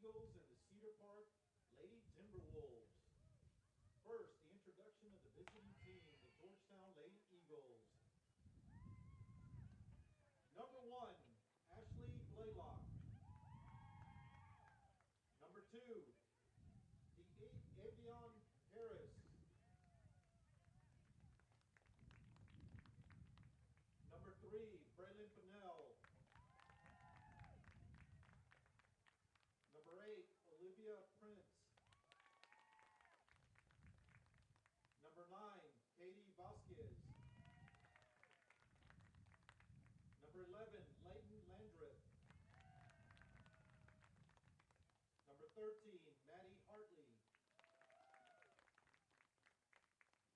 Eagles and the Cedar Park Lady Timberwolves. First, the introduction of the visiting team, the Georgetown Lady Eagles. Number 1, Ashley Blaylock. Number 2, Avion Harris. Number 3, Braylon Pinnell. Number 8, Olivia Prince. Number 9, Katie Vasquez. Number 11, Leighton Landreth. Number 13, Maddie Hartley.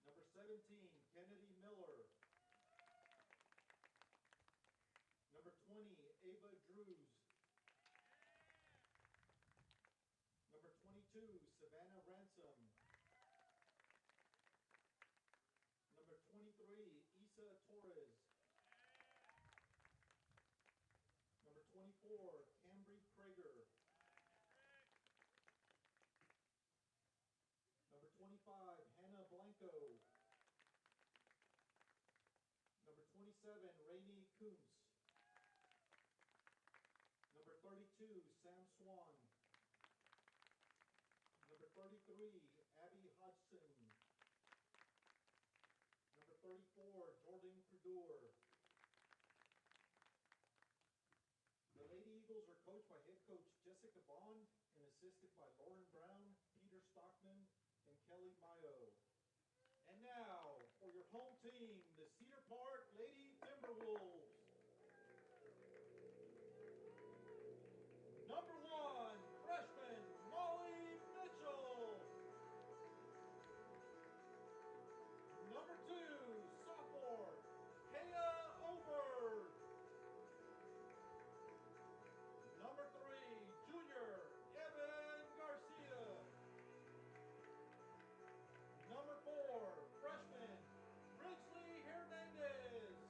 Number 17, Kennedy Miller. Number 20, Ava Drews. Number 22, Savannah Ransom. Number 23, Isa Torres. Number 24, Cambry Prager. Number 25, Hannah Blanco. Number 27, Rainey Kuntz. Number 32, Sam Swan. Number 33, Abby Hodgson. Number 34, Jordan Credeur. The Lady Eagles are coached by head coach Jessica Bond and assisted by Lauren Brown, Peter Stockman, and Kelly Mayo. And now, for your home team, the Cedar Park Lady Timberwolves. Number 1, freshman Molly Mitchell. Number 2, sophomore Kaya Over. Number 3, junior Evan Garcia. Number 4, freshman Ridgely Hernandez.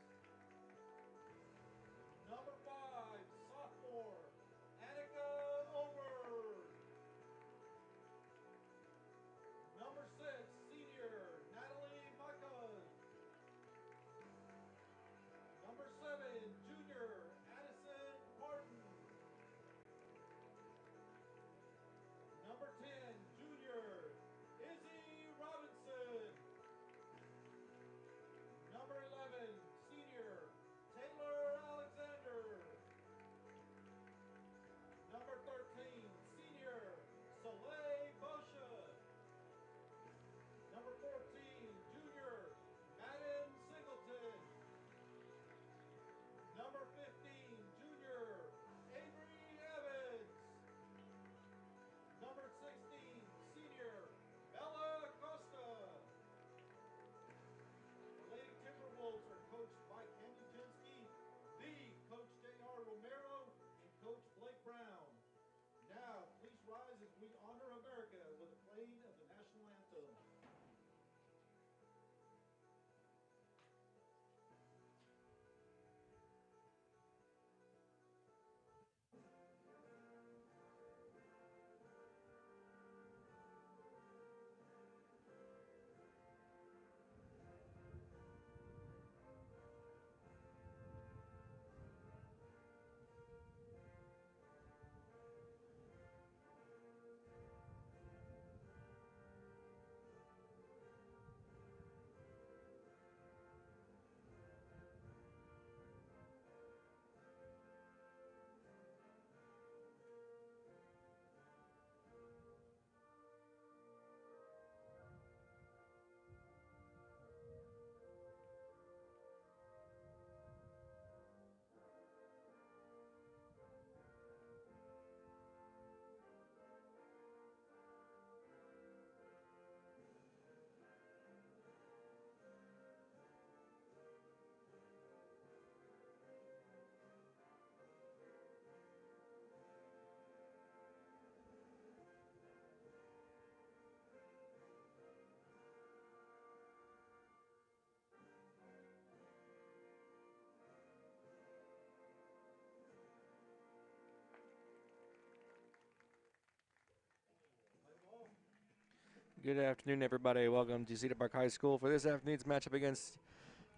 Good afternoon, everybody. Welcome to Cedar Park High School for this afternoon's matchup against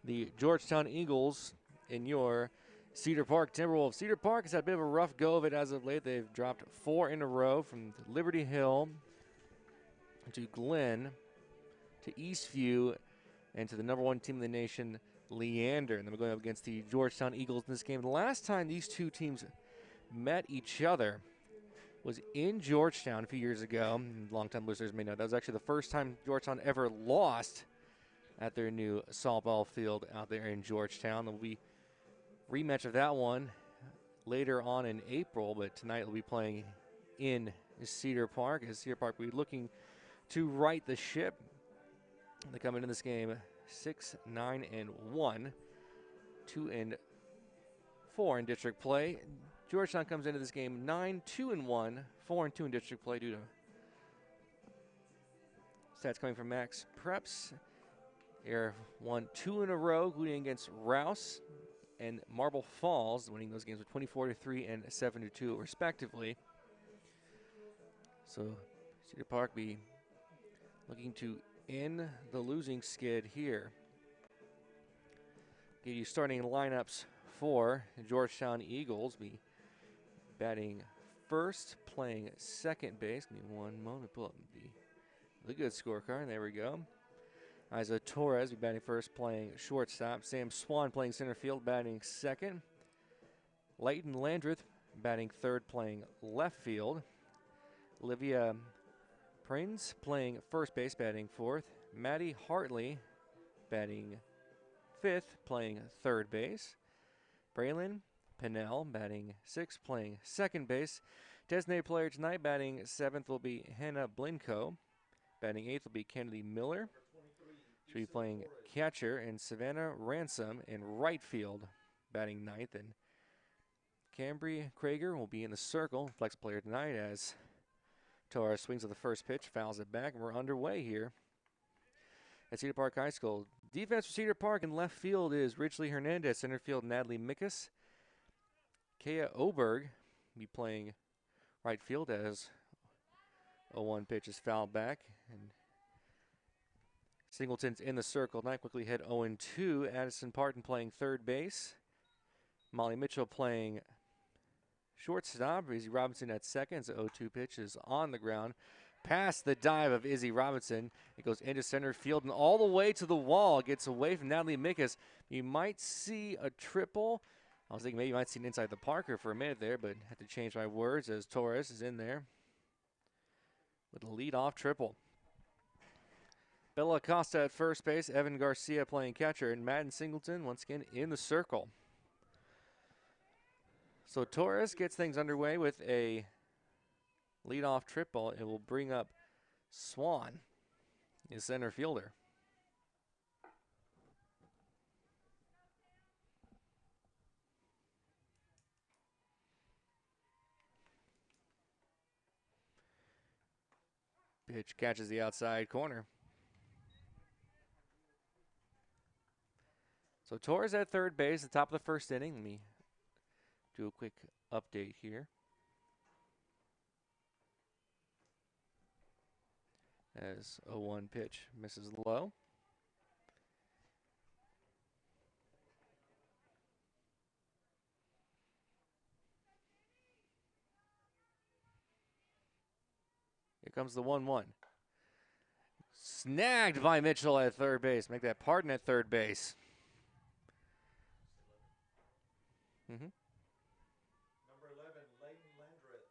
the Georgetown Eagles in your Cedar Park Timberwolves. Cedar Park has had a bit of a rough go of it as of late. They've dropped 4 in a row from Liberty Hill to Glenn to Eastview and to the #1 team in the nation, Leander. And then we're going up against the Georgetown Eagles in this game. The last time these two teams met each other was in Georgetown a few years ago. Longtime listeners may know that was actually the first time Georgetown ever lost at their new softball field out there in Georgetown. There'll be a rematch of that one later on in April, but tonight we'll be playing in Cedar Park, as Cedar Park will be looking to right the ship. They come into this game 6-9-1, 2-4 in district play. Georgetown comes into this game 9-2-1, 4-2 in district play due to stats coming from Max Preps. Air won 2 in a row, including against Rouse and Marble Falls, winning those games with 24-3 and 7-2 respectively. So Cedar Park be looking to end the losing skid here. Give you starting lineups for the Georgetown Eagles. Be batting first, playing second base. Give me one moment, pull up the good scorecard. There we go. Isa Torres be batting first, playing shortstop. Sam Swan playing center field, batting second. Leighton Landreth batting third, playing left field. Olivia Prince playing first base, batting fourth. Maddie Hartley batting fifth, playing third base. Braylon Pinnell batting sixth, playing second base. Designated player tonight batting seventh will be Hannah Blinko. Batting eighth will be Kennedy Miller. She'll be playing catcher, and Savannah Ransom in right field, batting ninth. And Cambry Krager will be in the circle, flex player tonight, as Torres swings at the first pitch, fouls it back, and we're underway here at Cedar Park High School. Defense for Cedar Park in left field is Ridgely Hernandez. Center field, Natalie Mickus. Kea Oberg will be playing right field as 0-1 pitch is fouled back. And Singleton's in the circle. Tonight quickly hit 0-2. Addison Parton playing third base. Molly Mitchell playing shortstop. Izzy Robinson at second. The 0-2 pitch is on the ground. Past the dive of Izzy Robinson. It goes into center field and all the way to the wall. It gets away from Natalie Mickus. You might see a triple. I was thinking maybe you might see an inside the Parker for a minute there, but had to change my words as Torres is in there with a leadoff triple. Bella Acosta at first base, Evan Garcia playing catcher, and Madden Singleton once again in the circle. So Torres gets things underway with a leadoff triple. It will bring up Swan, his center fielder. Pitch catches the outside corner. So Torres at third base, the top of the first inning. Let me do a quick update here. As 0-1 pitch misses low. Here comes the 1-1. Snagged by Mitchell at third base. Make that Parton at third base. Number 11, Leighton Landreth.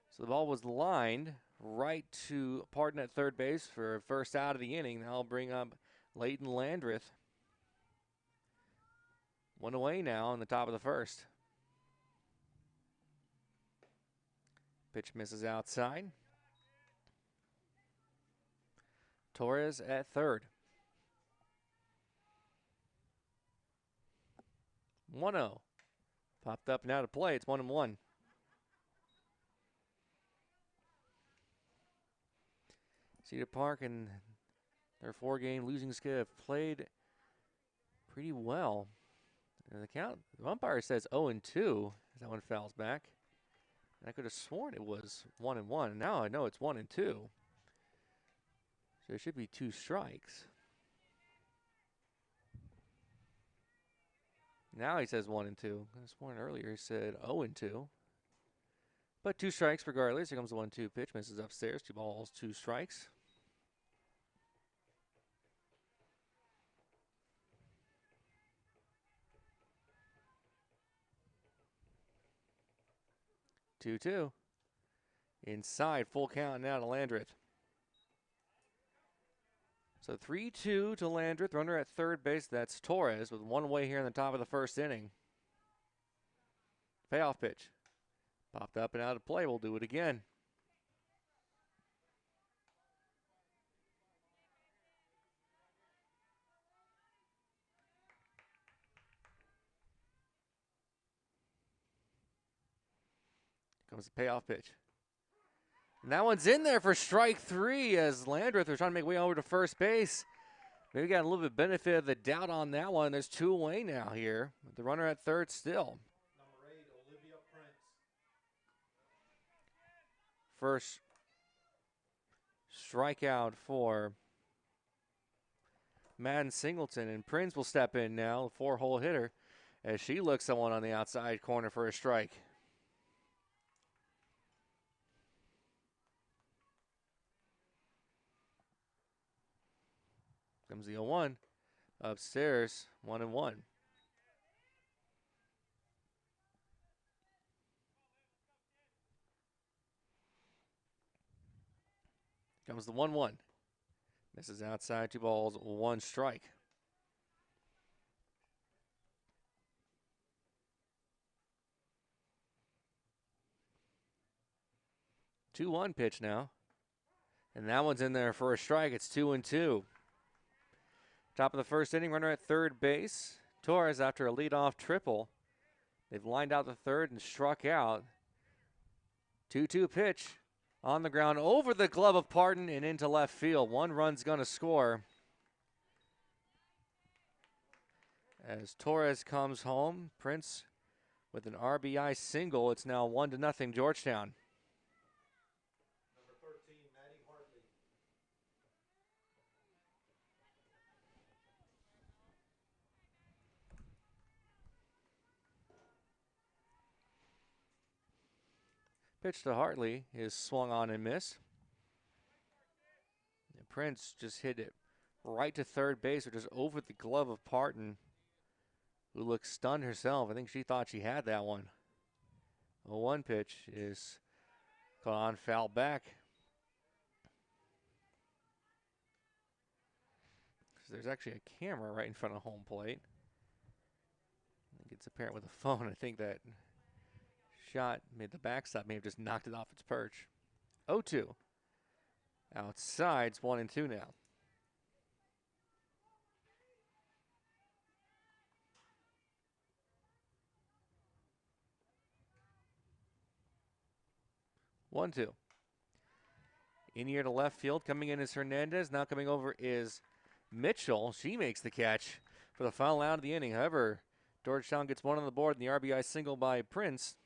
So the ball was lined right to Parton at third base for first out of the inning. Now I'll bring up Leighton Landreth. One away now in the top of the first. Pitch misses outside. Torres at third. 1-0. Popped up now to play. It's 1-1. Cedar Park and their 4-game losing skid have played pretty well. And the umpire says 0-2 as that one fouls back. I could have sworn it was 1-1. Now I know it's 1-2. So it should be 2 strikes. Now he says 1-2. This morning earlier he said 0-2. But 2 strikes regardless. Here comes the 1-2 pitch. Misses upstairs. 2 balls, 2 strikes. Two. Inside, full count now to Landreth. So 3-2 to Landreth. Runner at third base. That's Torres with 1 away here in the top of the first inning. Payoff pitch. Popped up and out of play. We'll do it again. Comes the payoff pitch. And that one's in there for strike 3 as Landreth are trying to make way over to first base. Maybe got a little bit benefit of the doubt on that one. There's 2 away now here. The runner at third still. Number 8, Olivia Prince. First strikeout for Madden Singleton. And Prince will step in now, the 4-hole hitter, as she looks someone on the outside corner for a strike. Comes the 0-1. Upstairs, 1-1. Comes the 1-1. Misses outside, 2 balls, 1 strike. Two 1 pitch now. And that one's in there for a strike. It's 2-2. Top of the first inning, runner at third base. Torres after a leadoff triple. They've lined out the third and struck out. 2-2 pitch on the ground over the glove of Pardon and into left field. 1 run's going to score. As Torres comes home, Prince with an RBI single. It's now 1-0 Georgetown. Number 13, Maddie Hartley. Pitch to Hartley is swung on and missed. And Prince just hit it right to third base, which is over the glove of Parton, who looked stunned herself. I think she thought she had that one. A 1 pitch is caught on foul back. So there's actually a camera right in front of home plate. I think it's apparent with a phone. I think that shot made the backstop, may have just knocked it off its perch. 0-2. Outside, it's 1-2 now. One, two. In here to left field. Coming in is Hernandez. Now coming over is Mitchell. She makes the catch for the final out of the inning. However, Georgetown gets 1 on the board in the RBI single by Prince.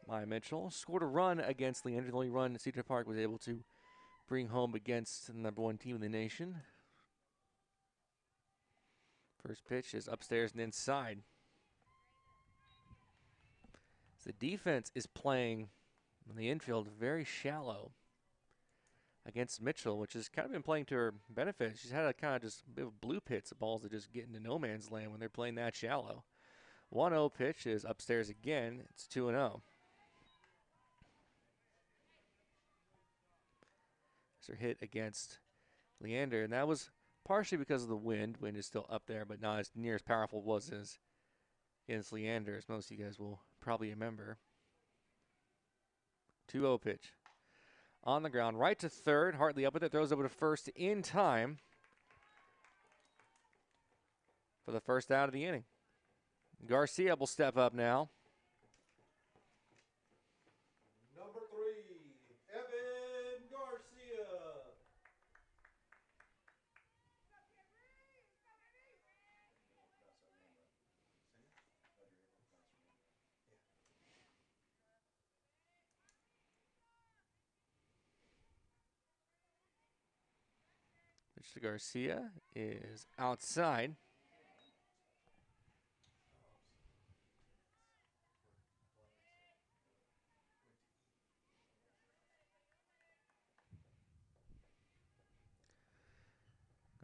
Maya Mitchell scored a run against Leander. The only run Cedar Park was able to bring home against the #1 team in the nation. First pitch is upstairs and inside. The defense is playing in the infield very shallow against Mitchell, which has kind of been playing to her benefit. She's had a kind of just bit of blue pits of balls that just get into no man's land when they're playing that shallow. 1-0 pitch is upstairs again. It's 2-0. It's her hit against Leander, and that was partially because of the wind. Wind is still up there, but not as near as powerful was as against Leander, as most of you guys will probably remember. 2-0 pitch. On the ground, right to third. Hartley up with it, throws over to first in time for the first out of the inning. Garcia will step up now. Number 3, Evan Garcia. Pitch to Garcia is outside.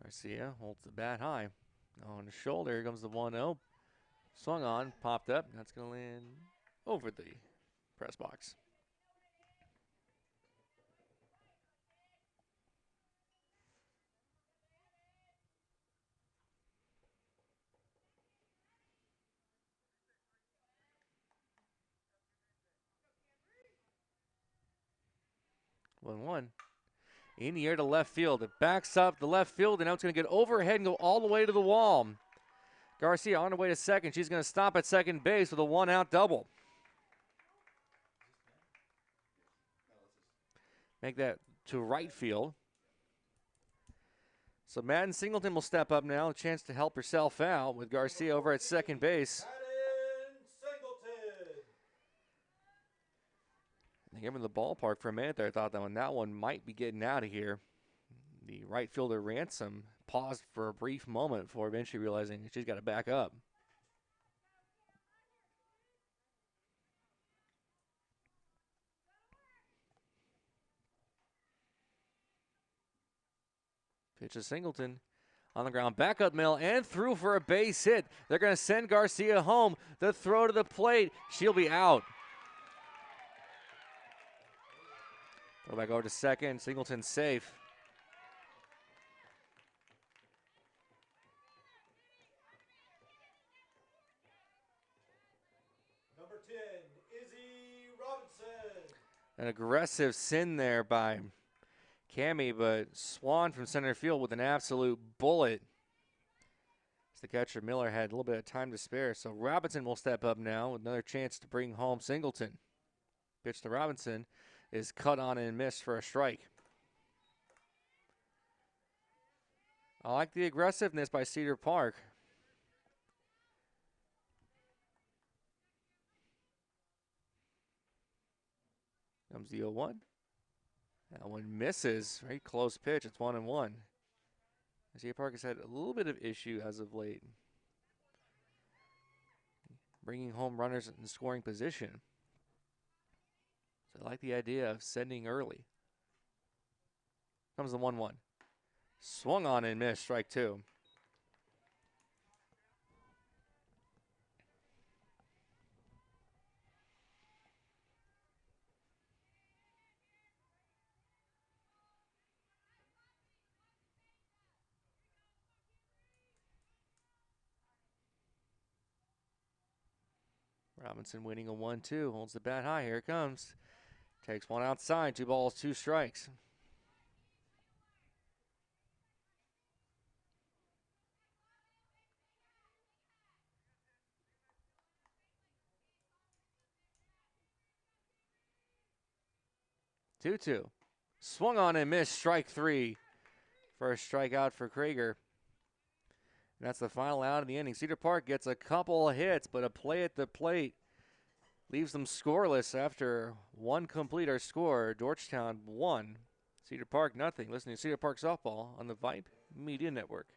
Garcia holds the bat high. On his shoulder, here comes the 1-0. Swung on, popped up. That's going to land over the press box. One. In the air to left field. It backs up the left field, and now it's going to get overhead and go all the way to the wall. Garcia on her way to second. She's going to stop at second base with a 1-out double. Make that to right field. So Madden Singleton will step up now. A chance to help herself out with Garcia over at second base. I think I'm in the ballpark for a minute there. I thought that one might be getting out of here. The right fielder Ransom paused for a brief moment before eventually realizing she's got to back up. Pitch to Singleton. On the ground, back up middle and through for a base hit. They're going to send Garcia home. The throw to the plate. She'll be out. Go back over to second. Singleton safe. Number 10, Izzy Robinson. An aggressive sin there by Cammie, but Swan from center field with an absolute bullet. As the catcher Miller had a little bit of time to spare, so Robinson will step up now with another chance to bring home Singleton. Pitch to Robinson is cut on and missed for a strike. I like the aggressiveness by Cedar Park. Comes the 0-1. That one misses. Very close pitch. It's 1-1. Cedar Park has had a little bit of issue as of late, bringing home runners in scoring position. So I like the idea of sending early. Comes the 1-1. Swung on and missed. Strike 2. Robinson winning a 1-2. Holds the bat high. Here it comes. Takes one outside. 2 balls, 2 strikes. Two. Swung on and missed. Strike 3. First strikeout for Krieger. And that's the final out of the inning. Cedar Park gets a couple of hits, but a play at the plate leaves them scoreless after one completer score. Georgetown 1, Cedar Park nothing. Listening to Cedar Park Softball on the Vype Media Network.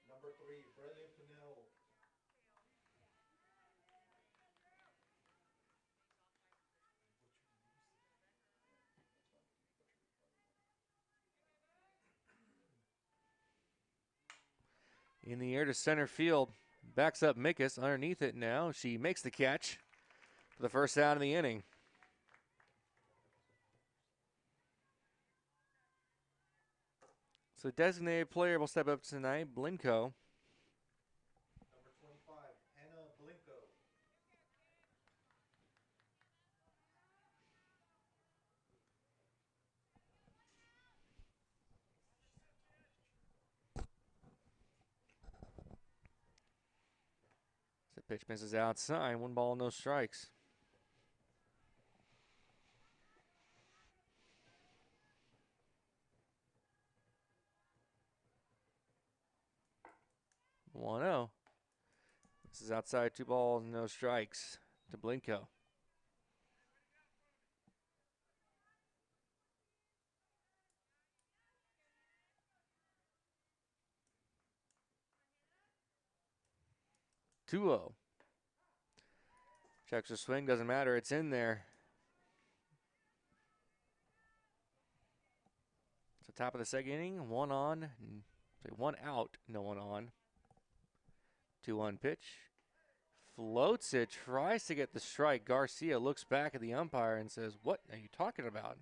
Number 3, Brilliant Pinnell. In the air to center field. Backs up Mikus underneath it now. She makes the catch for the first out of the inning. So designated player will step up tonight, Blinko. Number 25, Anna Blinko. The pitch misses outside. 1 ball, no strikes. One 0. This is outside. 2 balls, no strikes to Blinko. Two 0. Checks her swing, doesn't matter. It's in there. So top of the second inning, 1 on, 1 out, no one on. 2-1 pitch. Floats it, tries to get the strike. Garcia looks back at the umpire and says, "What are you talking about?"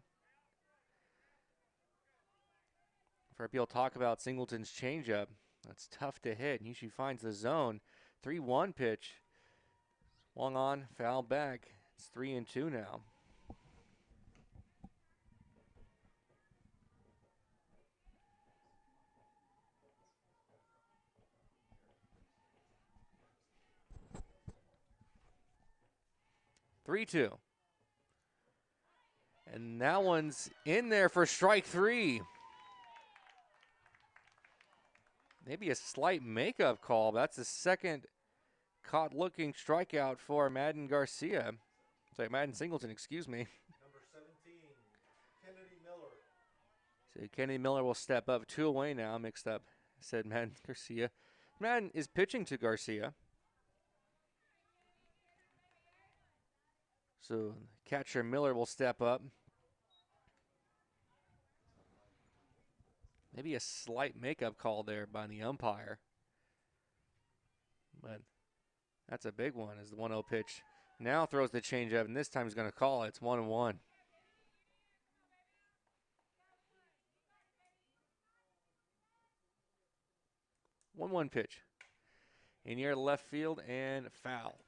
For people talk about Singleton's changeup, that's tough to hit. Usually finds the zone. 3-1 pitch. Swung on, foul back. It's 3-2 now. Three-two. And that one's in there for strike 3. Maybe a slight makeup call. That's the second caught-looking strikeout for Madden Garcia. Sorry, Madden Singleton, excuse me. Number 17, Kennedy Miller. So Kennedy Miller will step up. 2 away now, mixed up, said Madden Garcia. Madden is pitching to Garcia. So catcher Miller will step up. Maybe a slight makeup call there by the umpire. But that's a big one as the 1-0 pitch. Now throws the changeup, and this time he's going to call it. It's 1-1. 1-1 pitch. In the air to left field and foul.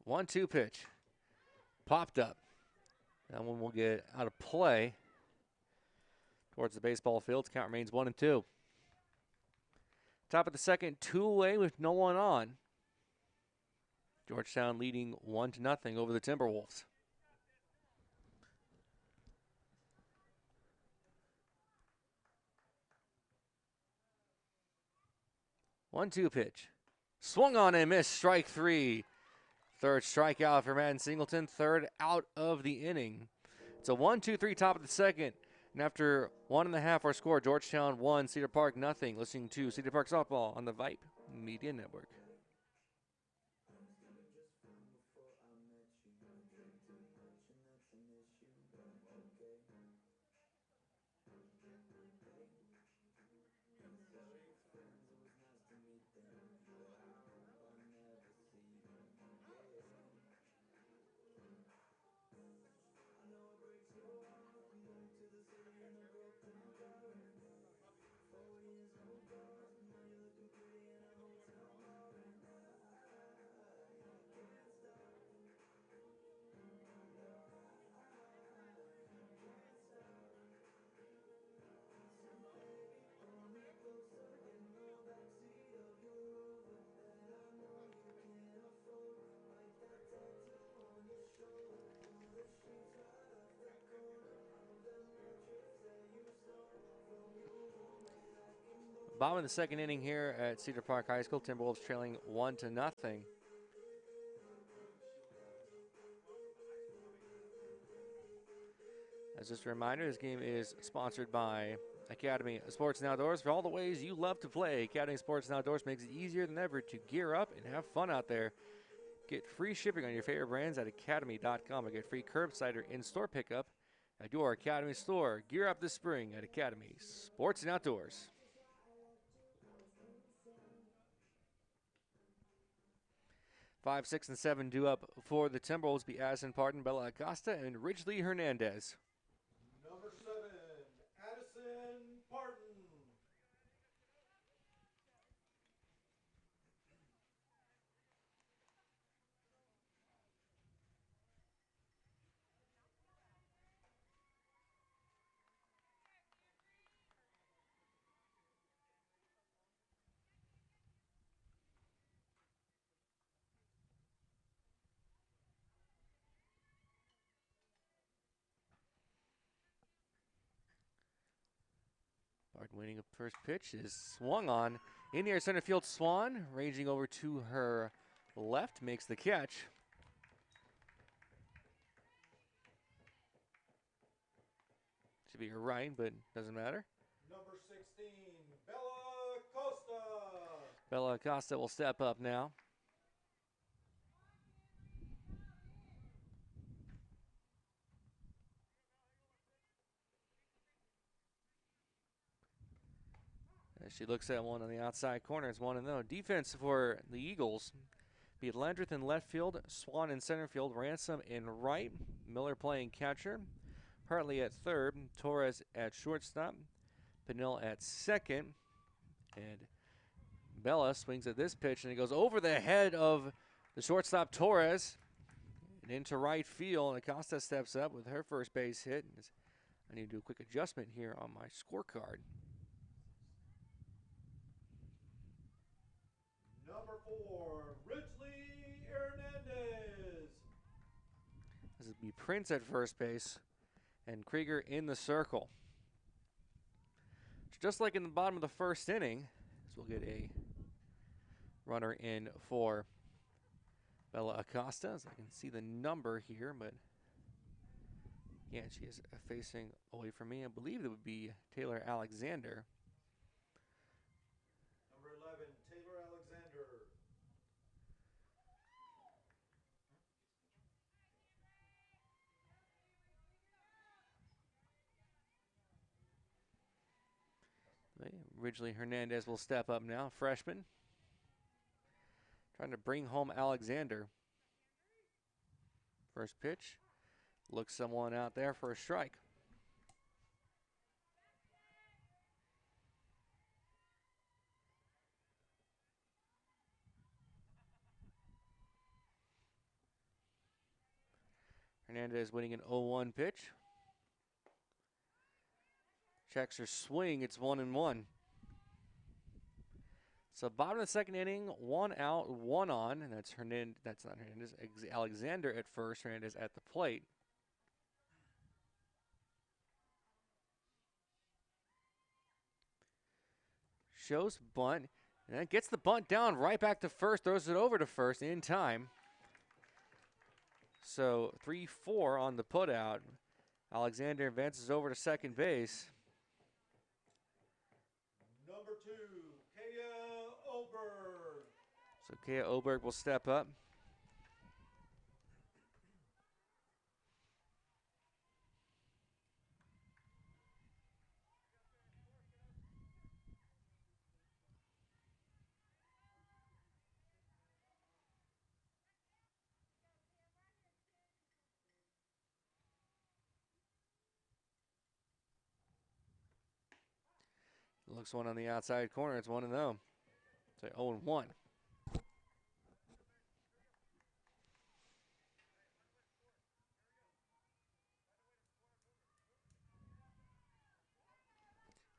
1-2 pitch. Popped up. That one will get out of play towards the baseball field. Count remains 1-2. Top of the second, 2-away with no one on. Georgetown leading 1-0 over the Timberwolves. One-two pitch. Swung on and missed. Strike three. Third strikeout for Madden Singleton. Third out of the inning. It's a 1-2-3 top of the second. And after 1.5 our score, Georgetown 1, Cedar Park nothing. Listening to Cedar Park Softball on the Vype Media Network. Bottom of the second inning here at Cedar Park High School. Timberwolves trailing 1-0. As just a reminder, this game is sponsored by Academy Sports and Outdoors. For all the ways you love to play, Academy Sports and Outdoors makes it easier than ever to gear up and have fun out there. Get free shipping on your favorite brands at academy.com and get free curbside or in-store pickup at your Academy store. Gear up this spring at Academy Sports and Outdoors. 5, 6, and 7 due up for the Timberwolves be Addison Parton, Bella Acosta, and Ridgely Hernandez. Number 7, Addison Parton. Parton waiting up first pitch is swung on. In the air center field, Swan ranging over to her left, makes the catch. Should be her right, but doesn't matter. Number 16, Bella Costa. Bella Acosta will step up now. As she looks at one on the outside corner, it's 1-0. Defense for the Eagles. Be Landreth in left field, Swan in center field, Ransom in right, Miller playing catcher, Hartley at third, Torres at shortstop, Pinnell at second, and Bella swings at this pitch, and it goes over the head of the shortstop Torres and into right field. And Acosta steps up with her first base hit. I need to do a quick adjustment here on my scorecard. Number 4, Ridgely Hernandez. This would be Prince at first base and Krieger in the circle. Just like in the bottom of the first inning, so we'll get a runner in for Bella Acosta. As I can see the number here, but yeah, she is facing away from me. I believe it would be Taylor Alexander. Number 11, Taylor Alexander. Ridgely Hernandez will step up now, freshman. Trying to bring home Alexander. First pitch. Looks someone out there for a strike. Hernandez winning an 0-1 pitch. Checks her swing. It's 1-1. So bottom of the second inning, 1 out, 1 on, and that's Hernandez. That's not Hernandez. Alexander at first. Hernandez at the plate. Shows bunt, and then gets the bunt down right back to first. Throws it over to first in time. So 3-4 on the putout. Alexander advances over to second base. Number 2, Kaya Oberg. So Kaya Oberg will step up. Looks one on the outside corner. It's 1-0. So 0-1.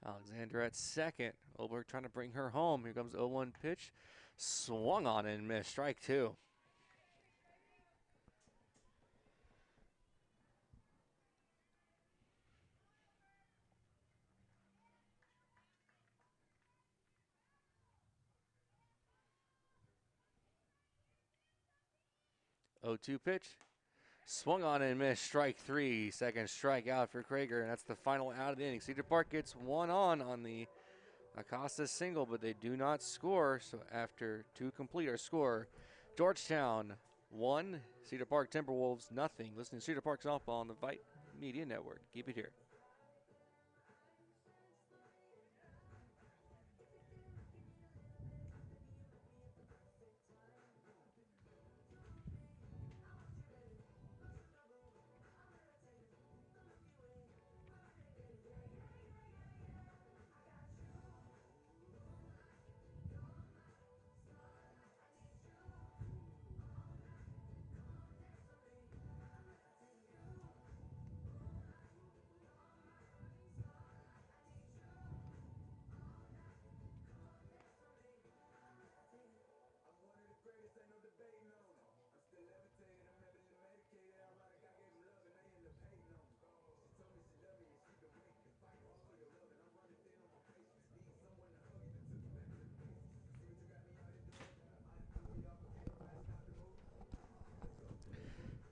Alexander at second. Oberg trying to bring her home. Here comes 0-1 pitch. Swung on and missed. Strike 2. Oh, 2 pitch. Swung on and missed. Strike 3. Second strikeout for Krager, and that's the final out of the inning. Cedar Park gets 1 on the Acosta single, but they do not score. So after 2 complete, our score, Georgetown 1, Cedar Park Timberwolves nothing. Listening to Cedar Park Softball on the Vype Media Network. Keep it here.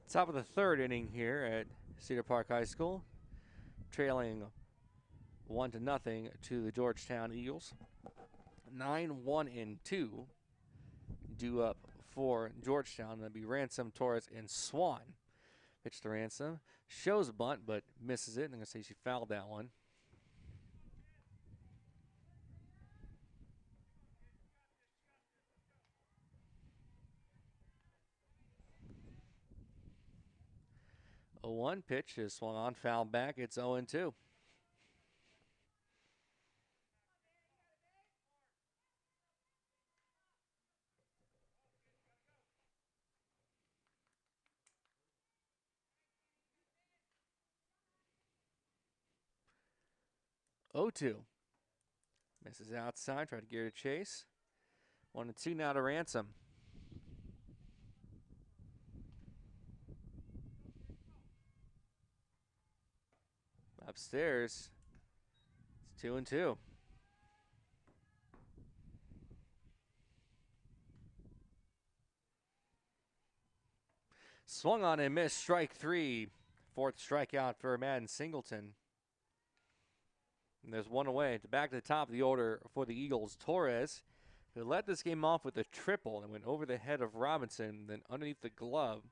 Top of the third inning here at Cedar Park High School, trailing 1-0 to the Georgetown Eagles. 9-1-2 due up for Georgetown. That'd be Ransom, Torres, and Swan. Pitch to Ransom. Shows a bunt, but misses it. I'm going to say she fouled that one. A 1 pitch is swung on, foul back. It's 0-2. Misses outside, try to gear to chase. 1-2 now to Ransom. Upstairs, it's 2-2. Swung on and missed. Strike 3. 4th strikeout for Madden Singleton. And there's 1 away. Back to the top of the order for the Eagles. Torres, who led this game off with a triple and went over the head of Robinson, then underneath the glove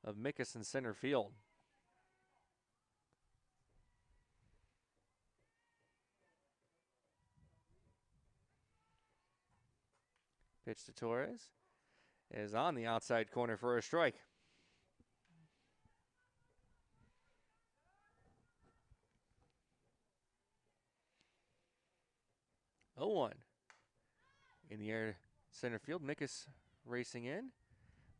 of Mickus in center field. Pitch to Torres is on the outside corner for a strike. Oh, 1 in the air center field. Mickus racing in,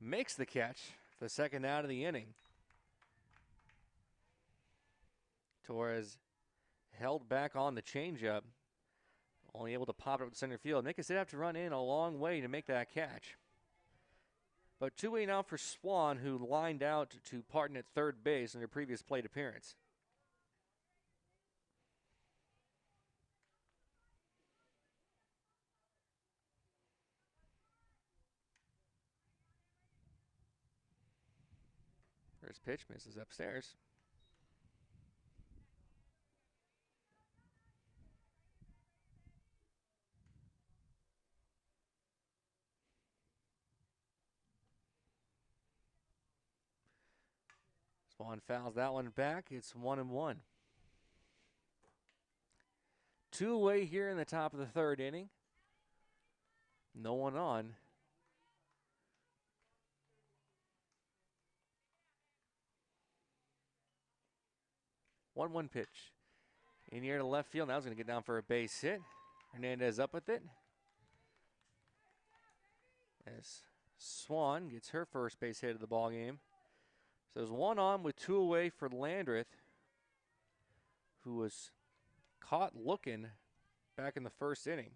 makes the catch. The second out of the inning. Torres held back on the changeup. Only able to pop it up to center field. Nickus did have to run in a long way to make that catch. But 2-way now for Swan, who lined out to Parton at third base in their previous plate appearance. First pitch misses upstairs. Swan fouls that one back. It's 1-1. 2-away here in the top of the third inning. No one on. 1-1 pitch. In the air to left field. Now he's going to get down for a base hit. Hernandez up with it. As Swan gets her first base hit of the ball game. So there's one on with 2 away for Landreth, who was caught looking back in the first inning.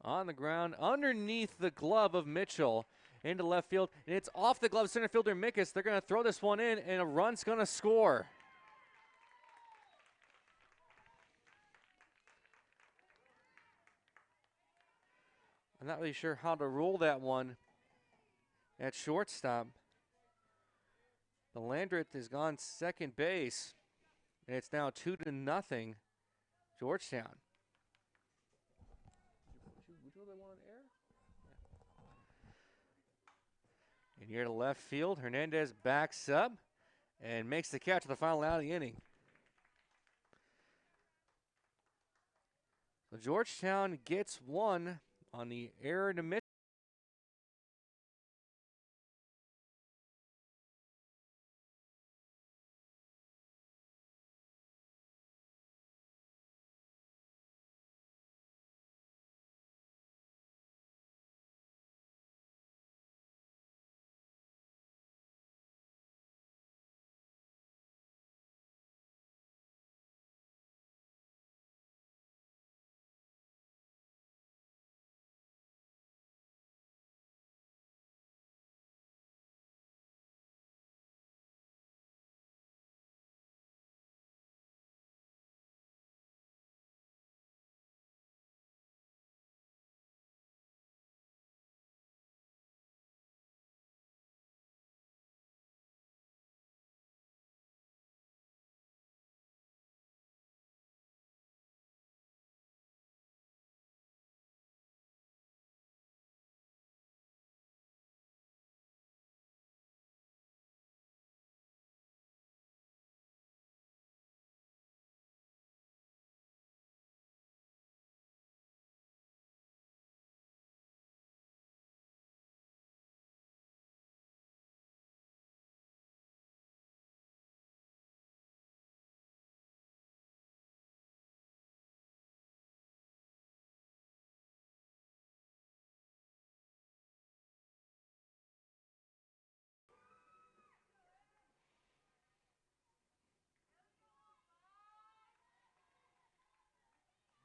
On the ground, underneath the glove of Mitchell, into left field. And it's off the glove, center fielder Mickus. They're going to throw this one in, and a run's going to score. I'm not really sure how to rule that one at shortstop. The Landreth has gone second base, and it's now 2-0 Georgetown. And here to left field, Hernandez backs up and makes the catch at the final out of the inning. So Georgetown gets one on the error to Mitchell.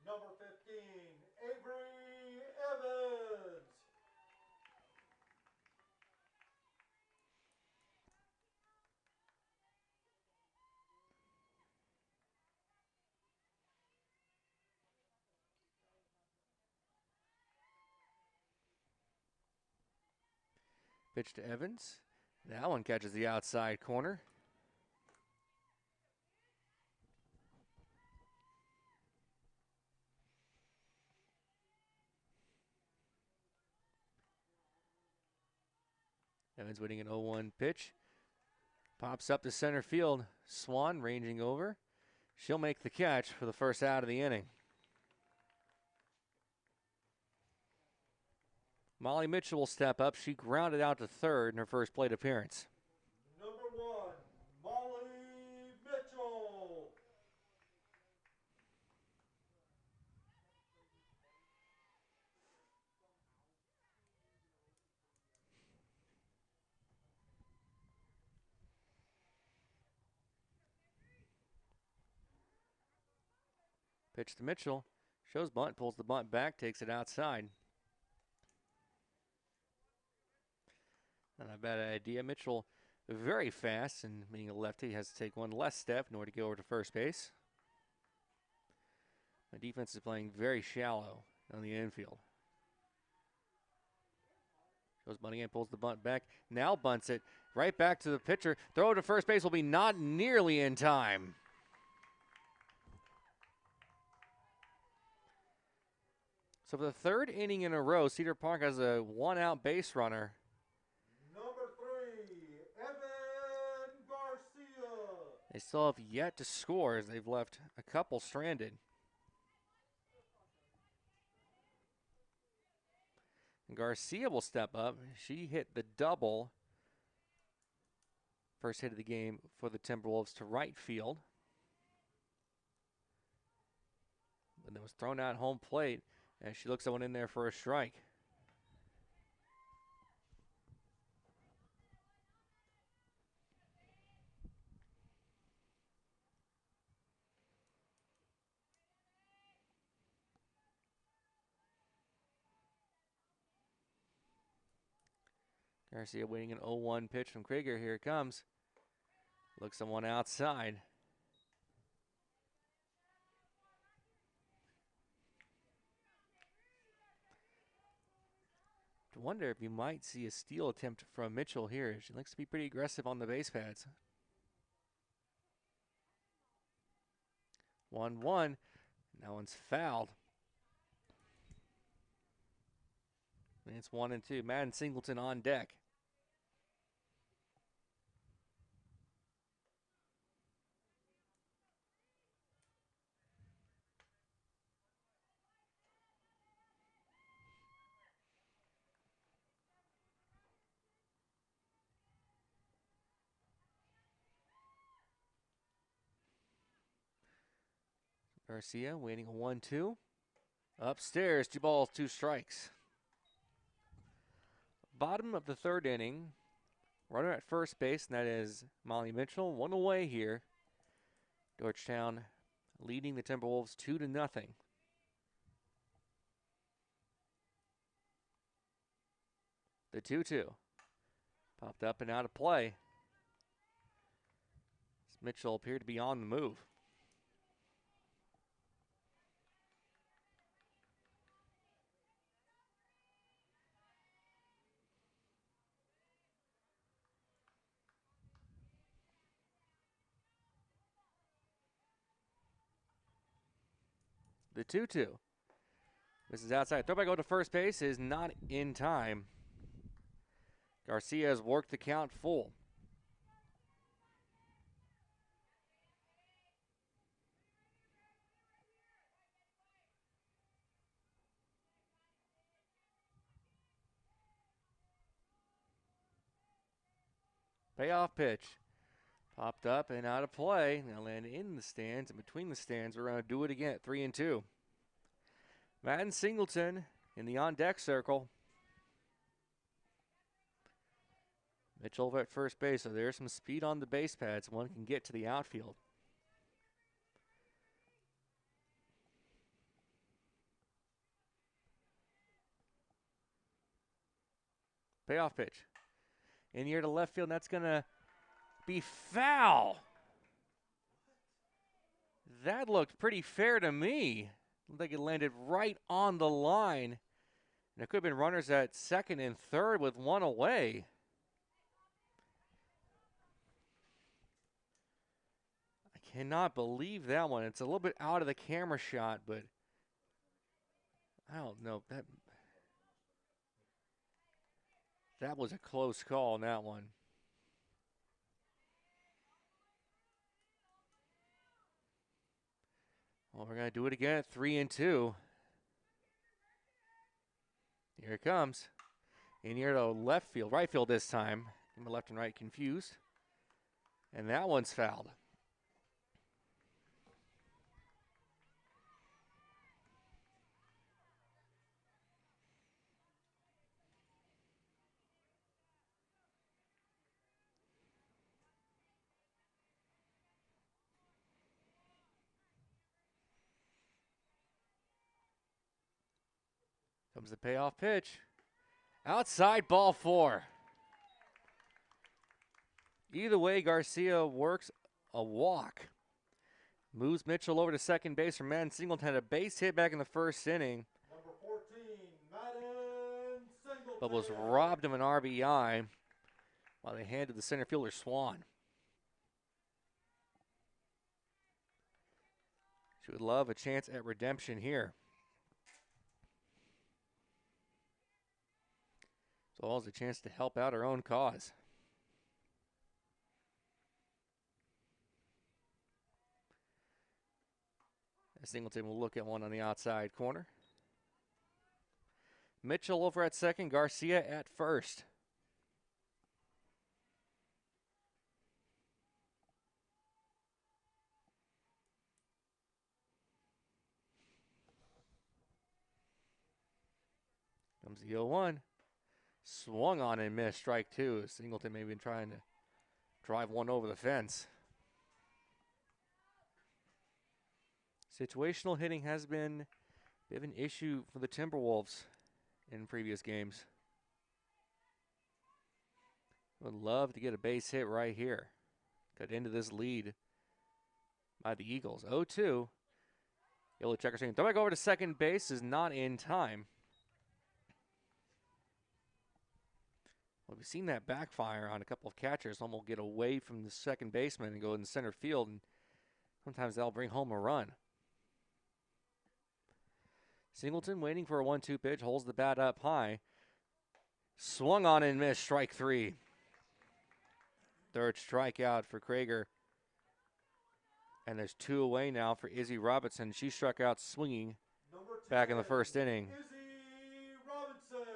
Number 15, Avery Evans. Pitch to Evans. That one catches the outside corner. Evans waiting an 0-1 pitch. Pops up to center field. Swan ranging over. She'll make the catch for the first out of the inning. Molly Mitchell will step up. She grounded out to third in her first plate appearance. Number 1, Molly Mitchell. Pitch to Mitchell. Shows bunt, pulls the bunt back, takes it outside. Not a bad idea. Mitchell very fast, and being a lefty, has to take one less step in order to go over to first base. The defense is playing very shallow on the infield. Goes bunting in, pulls the bunt back. Now bunts it right back to the pitcher. Throw to first base will be not nearly in time. So for the third inning in a row, Cedar Park has a one-out base runner. Number 3, Evan Garcia. They still have yet to score as they've left a couple stranded. And Garcia will step up. She hit the double. First hit of the game for the Timberwolves to right field. And it was thrown out home plate as she looks someone in there for a strike. Garcia waiting an 0-1 pitch from Krieger. Here it comes. Looks someone outside. I wonder if you might see a steal attempt from Mitchell here. She likes to be pretty aggressive on the base pads. 1-1. That one's fouled. And it's 1-2. Madden Singleton on deck. Garcia waiting a 1-2. Upstairs, 2 balls, 2 strikes. Bottom of the third inning. Runner at first base, and that is Molly Mitchell. 1 away here. Georgetown leading the Timberwolves 2-0. The 2-2. Popped up and out of play. Mitchell appeared to be on the move. The 2-2. This is outside. Throw back go to first base is not in time. Garcia has worked the count full. Payoff pitch. Popped up and out of play. Now land in the stands and between the stands. We're going to do it again at 3-2. Madden Singleton in the on-deck circle. Mitchell over at first base, so there's some speed on the base pads. One can get to the outfield. Payoff pitch. In here to left field, and that's going to be foul. That looked pretty fair to me. Looked like it landed right on the line. And there could have been runners at second and third with 1 away. I cannot believe that one. It's a little bit out of the camera shot, but I don't know. That was a close call on that one. Well, we're going to do it again at 3-2. Here it comes. In here to left field, right field this time. I'm left and right confused. And that one's fouled. Comes the payoff pitch. Outside, ball 4. Either way, Garcia works a walk. Moves Mitchell over to second base for Madden Singleton. Had a base hit back in the first inning. Number 14, Madden Singleton. But was robbed of an RBI while they handed the center fielder Swan. She would love a chance at redemption here. As well as a chance to help out her own cause. Singleton will look at one on the outside corner. Mitchell over at second, Garcia at first. Comes the 0-1. Swung on and missed, strike 2. Singleton may have been trying to drive one over the fence. Situational hitting has been a bit of an issue for the Timberwolves in previous games. Would love to get a base hit right here. Cut into this lead by the Eagles. 0-2. Yellow checker saying, throw back over to second base is not in time. Well, we've seen that backfire on a couple of catchers. Almost get away from the second baseman and go in the center field, and sometimes they'll bring home a run. Singleton waiting for a 1-2 pitch, holds the bat up high. Swung on and missed, strike 3. Third strikeout for Krager. And there's 2 away now for Izzy Robinson. She struck out swinging back in the first inning. Izzy Robinson.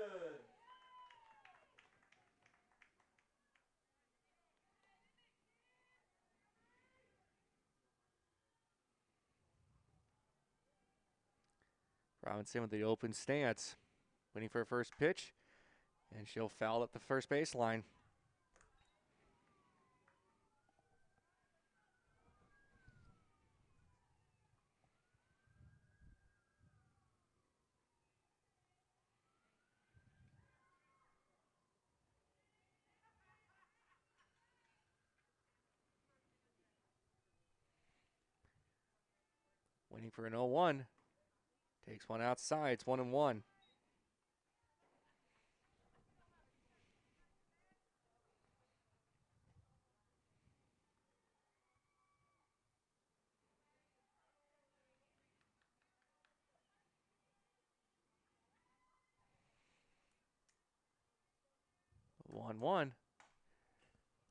Robinson with the open stance, waiting for her first pitch, and she'll foul at the first baseline. Waiting for an 0-1. Takes one outside. It's 1-1. One.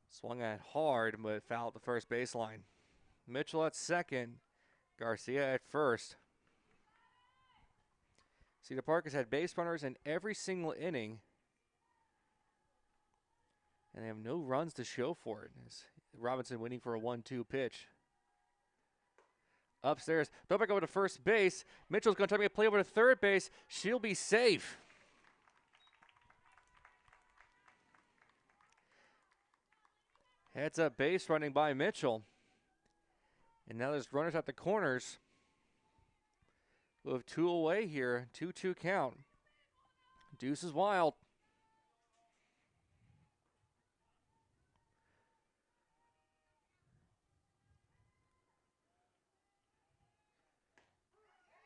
Swung at hard, but fouled at the first baseline. Mitchell at second. Garcia at first. Cedar Park has had base runners in every single inning, and they have no runs to show for it. As Robinson waiting for a 1-2 pitch. Upstairs, throw back over to first base. Mitchell's going to try to make a play over to third base. She'll be safe. Heads up base running by Mitchell. And now there's runners at the corners. We'll have 2 away here. 2-2 count. Deuce is wild.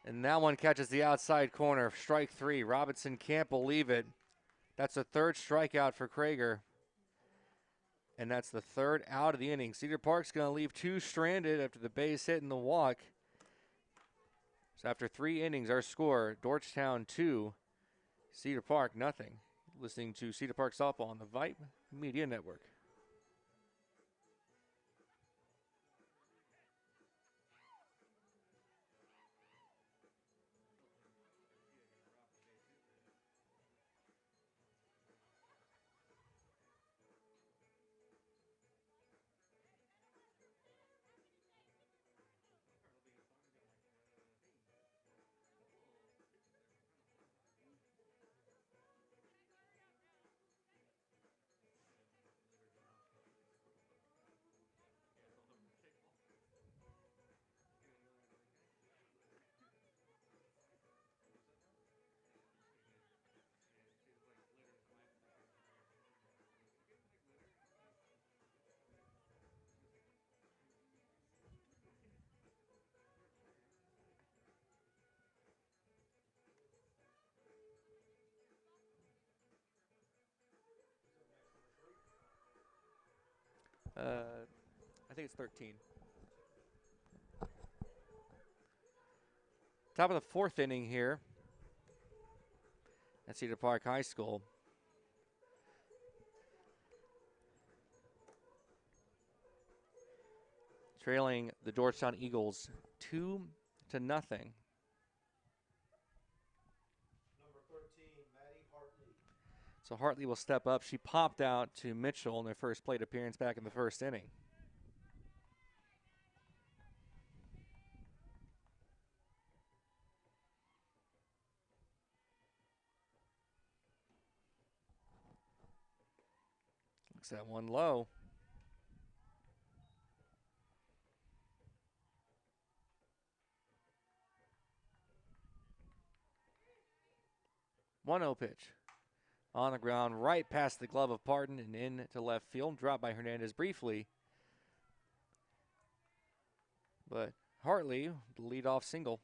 And that one catches the outside corner. Strike 3. Robinson can't believe it. That's the third strikeout for Krager. And that's the third out of the inning. Cedar Park's going to leave 2 stranded after the base hit and the walk. So after 3 innings, our score, Georgetown 2, Cedar Park nothing. Listening to Cedar Park Softball on the Vype Media Network. I think it's 13. Top of the fourth inning here at Cedar Park High School. Trailing the Georgetown Eagles 2-0. Number 13, Maddie Hartley. So Hartley will step up. She popped out to Mitchell in their first plate appearance back in the first inning. Looks at one low. 1-0 pitch. On the ground, right past the glove of Parton and into left field. Dropped by Hernandez briefly. But Hartley, the leadoff single.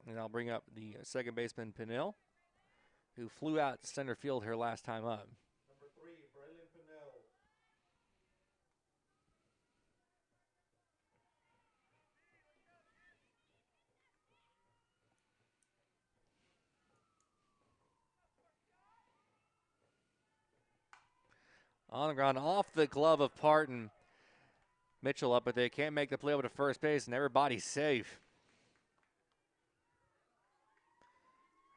And I'll bring up the second baseman, Pinnell, who flew out to center field her last time up. Number 3, Braylon Pinnell. On the ground, off the glove of Parton. Mitchell up, but they can't make the play over to first base, and everybody's safe.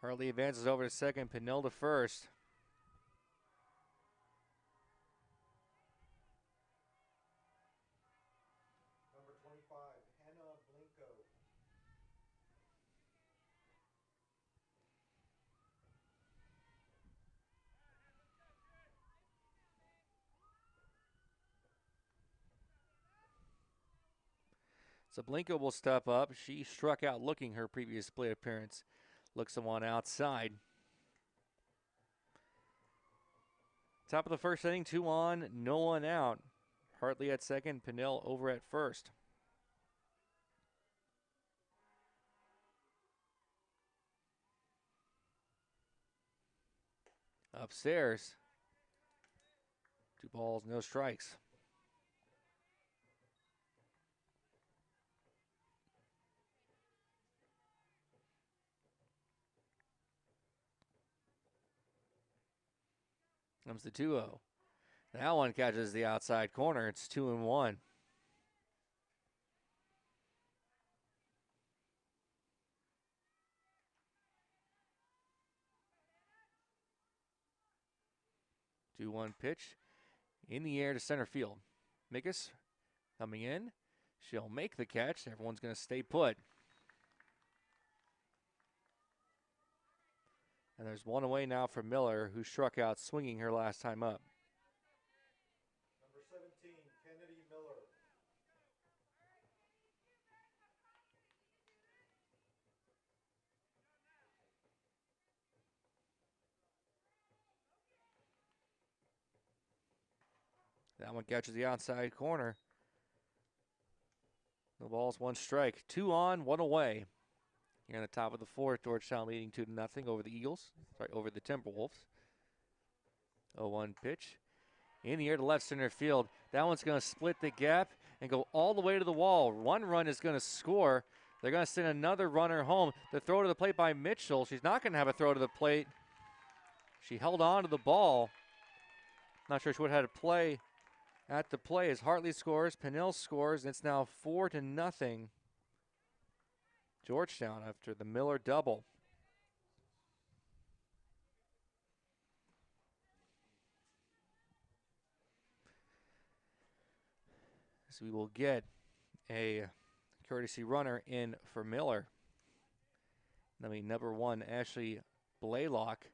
Hartley advances over to second, Pinnell to first. Number 25, Hannah Blinko. So Blinko will step up. She struck out looking her previous plate appearance. Looks the one outside. Top of the first inning, 2 on, no one out. Hartley at second, Pinnell over at first. Upstairs, 2 balls, no strikes. Comes the 2-0. That one catches the outside corner. It's 2-1. Two-one pitch in the air to center field. Mikus coming in. She'll make the catch. Everyone's going to stay put. And there's one away now for Miller, who struck out swinging her last time up. Number 17, Kennedy Miller. That one catches the outside corner. No balls, 1 strike. 2 on, 1 away. Here on the top of the fourth, Georgetown leading 2-0 over the Eagles. Over the Timberwolves. 0-1 pitch. In the air to left center field. That one's going to split the gap and go all the way to the wall. 1 run is going to score. They're going to send another runner home. The throw to the plate by Mitchell. She's not going to have a throw to the plate. She held on to the ball. Not sure she would have had to play at the play as Hartley scores, Pinnell scores, and it's now 4-0 Georgetown after the Miller double. So we will get a courtesy runner in for Miller. Number 1, Ashley Blaylock.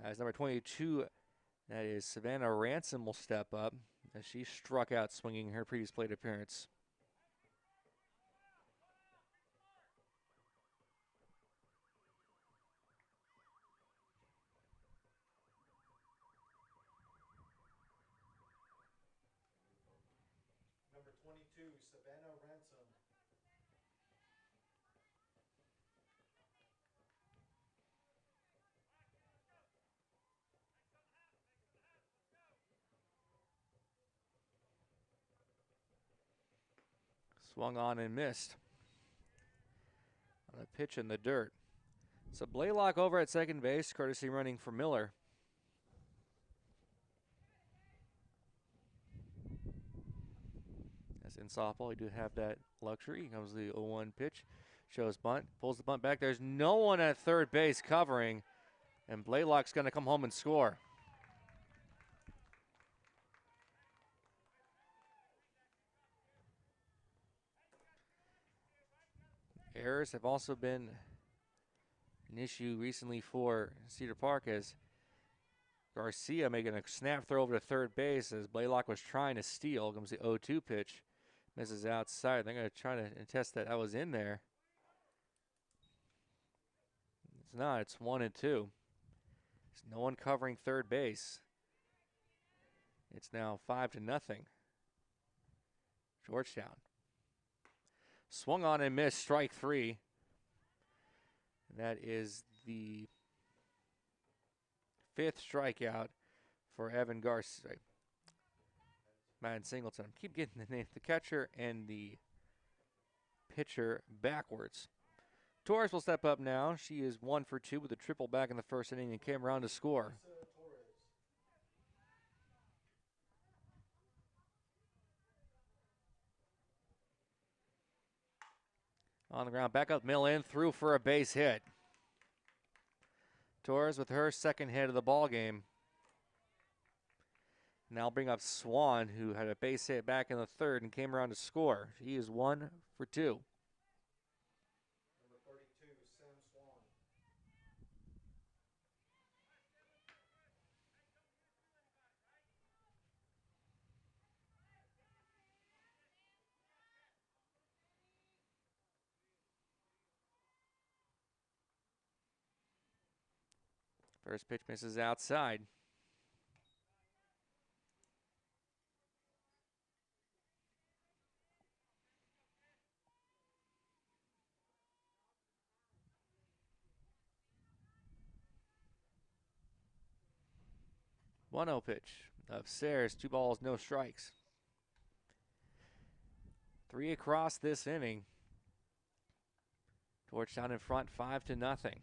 As number 22, that is Savannah Ransom, will step up as she struck out swinging her previous plate appearance. Number 22, Savannah Ransom. Swung on and missed. On a pitch in the dirt. So Blaylock over at second base, courtesy running for Miller. As in softball, you do have that luxury. Here comes the 0-1 pitch. Shows bunt, pulls the bunt back. There's no one at third base covering, and Blaylock's going to come home and score. Errors have also been an issue recently for Cedar Park, as Garcia making a snap throw over to third base as Blaylock was trying to steal. Comes the 0-2 pitch. Misses outside. They're going to try to attest that was in there. It's not. It's 1-2. There's no one covering third base. It's now 5-0. Georgetown. Swung on and missed. Strike 3. That is the 5th strikeout for Evan Garcia. Matt Singleton. Keep getting the name, the catcher and the pitcher backwards. Torres will step up now. She is 1 for 2 with a triple back in the first inning and came around to score. On the ground, back up, middle in, through for a base hit. Torres with her second hit of the ball game. Now bring up Swan, who had a base hit back in the third and came around to score. He is 1 for 2. Number 32, Sam Swan. First pitch misses outside. One 0 pitch of Sayers. 2 balls, no strikes. 3 across this inning. Georgetown in front, 5-0.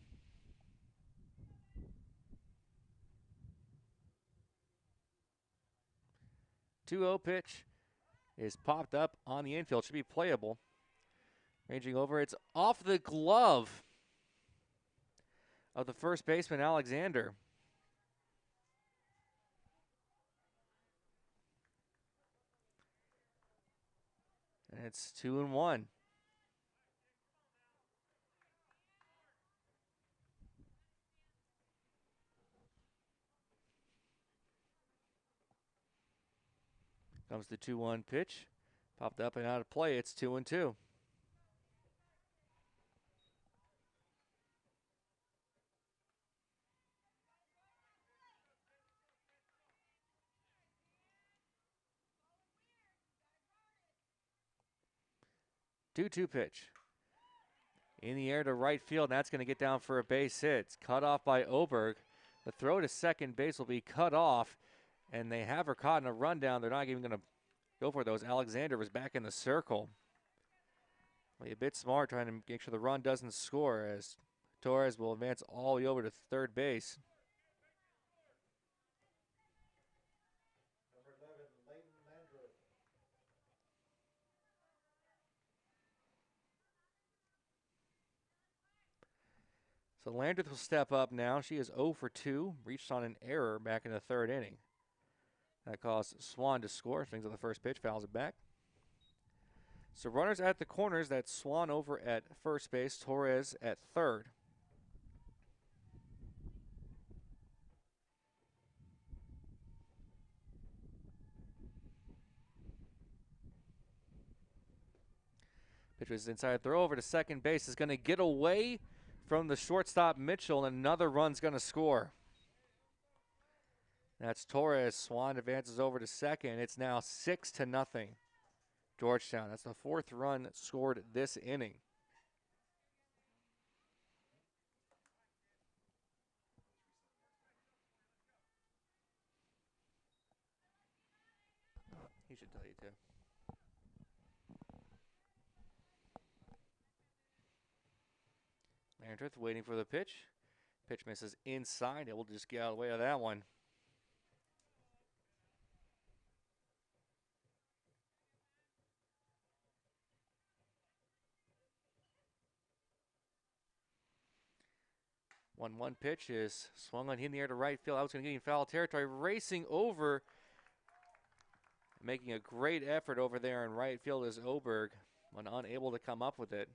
2-0 pitch is popped up on the infield. Should be playable. Ranging over, it's off the glove of the first baseman, Alexander. And it's 2-1. Comes the 2-1 pitch. Popped up and out of play. It's 2-2. Two-two pitch. In the air to right field. That's going to get down for a base hit. It's cut off by Oberg. The throw to second base will be cut off. And they have her caught in a rundown. They're not even going to go for those. Alexander was back in the circle. Well, a bit smart, trying to make sure the run doesn't score, as Torres will advance all the way over to third base. Number 11, Leighton Landreth. So Landreth will step up now. She is 0 for 2, reached on an error back in the third inning. That caused Swan to score. Swings on the first pitch, fouls it back. So runners at the corners. That's Swan over at first base, Torres at third. Pitch was inside, throw over to second base. Is going to get away from the shortstop Mitchell, and another run's going to score. That's Torres. Swan advances over to second. It's now 6-0. Georgetown. That's the 4th run scored this inning. He should tell you too. Andrith waiting for the pitch. Pitch misses inside. Able to just get out of the way of that one. One pitch is swung on in the air to right field. I was going to get in foul territory. Racing over. Making a great effort over there in right field is Oberg, when unable to come up with it.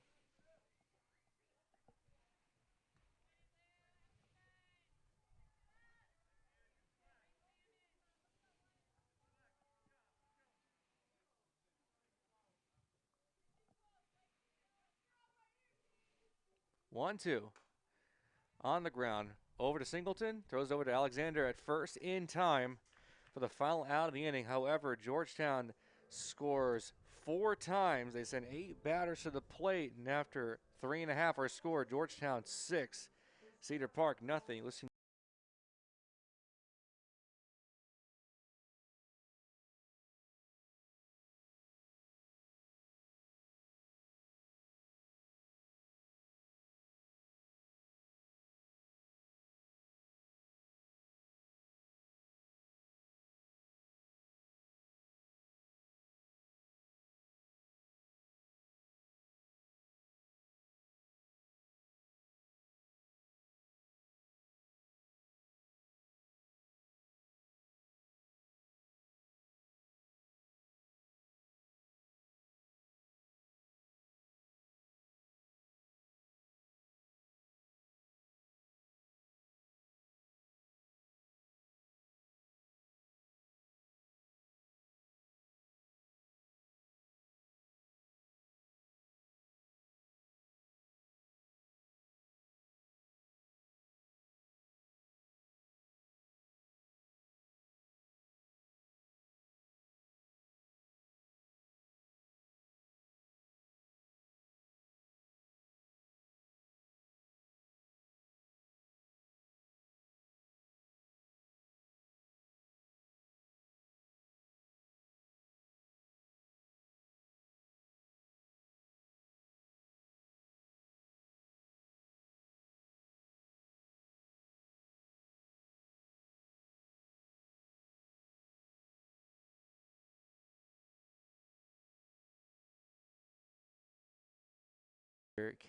One, two. On the ground. Over to Singleton. Throws over to Alexander at first in time for the final out of the inning. However, Georgetown scores 4 times. They send 8 batters to the plate, and after 3.5 are scored, Georgetown 6, Cedar Park nothing. Listen.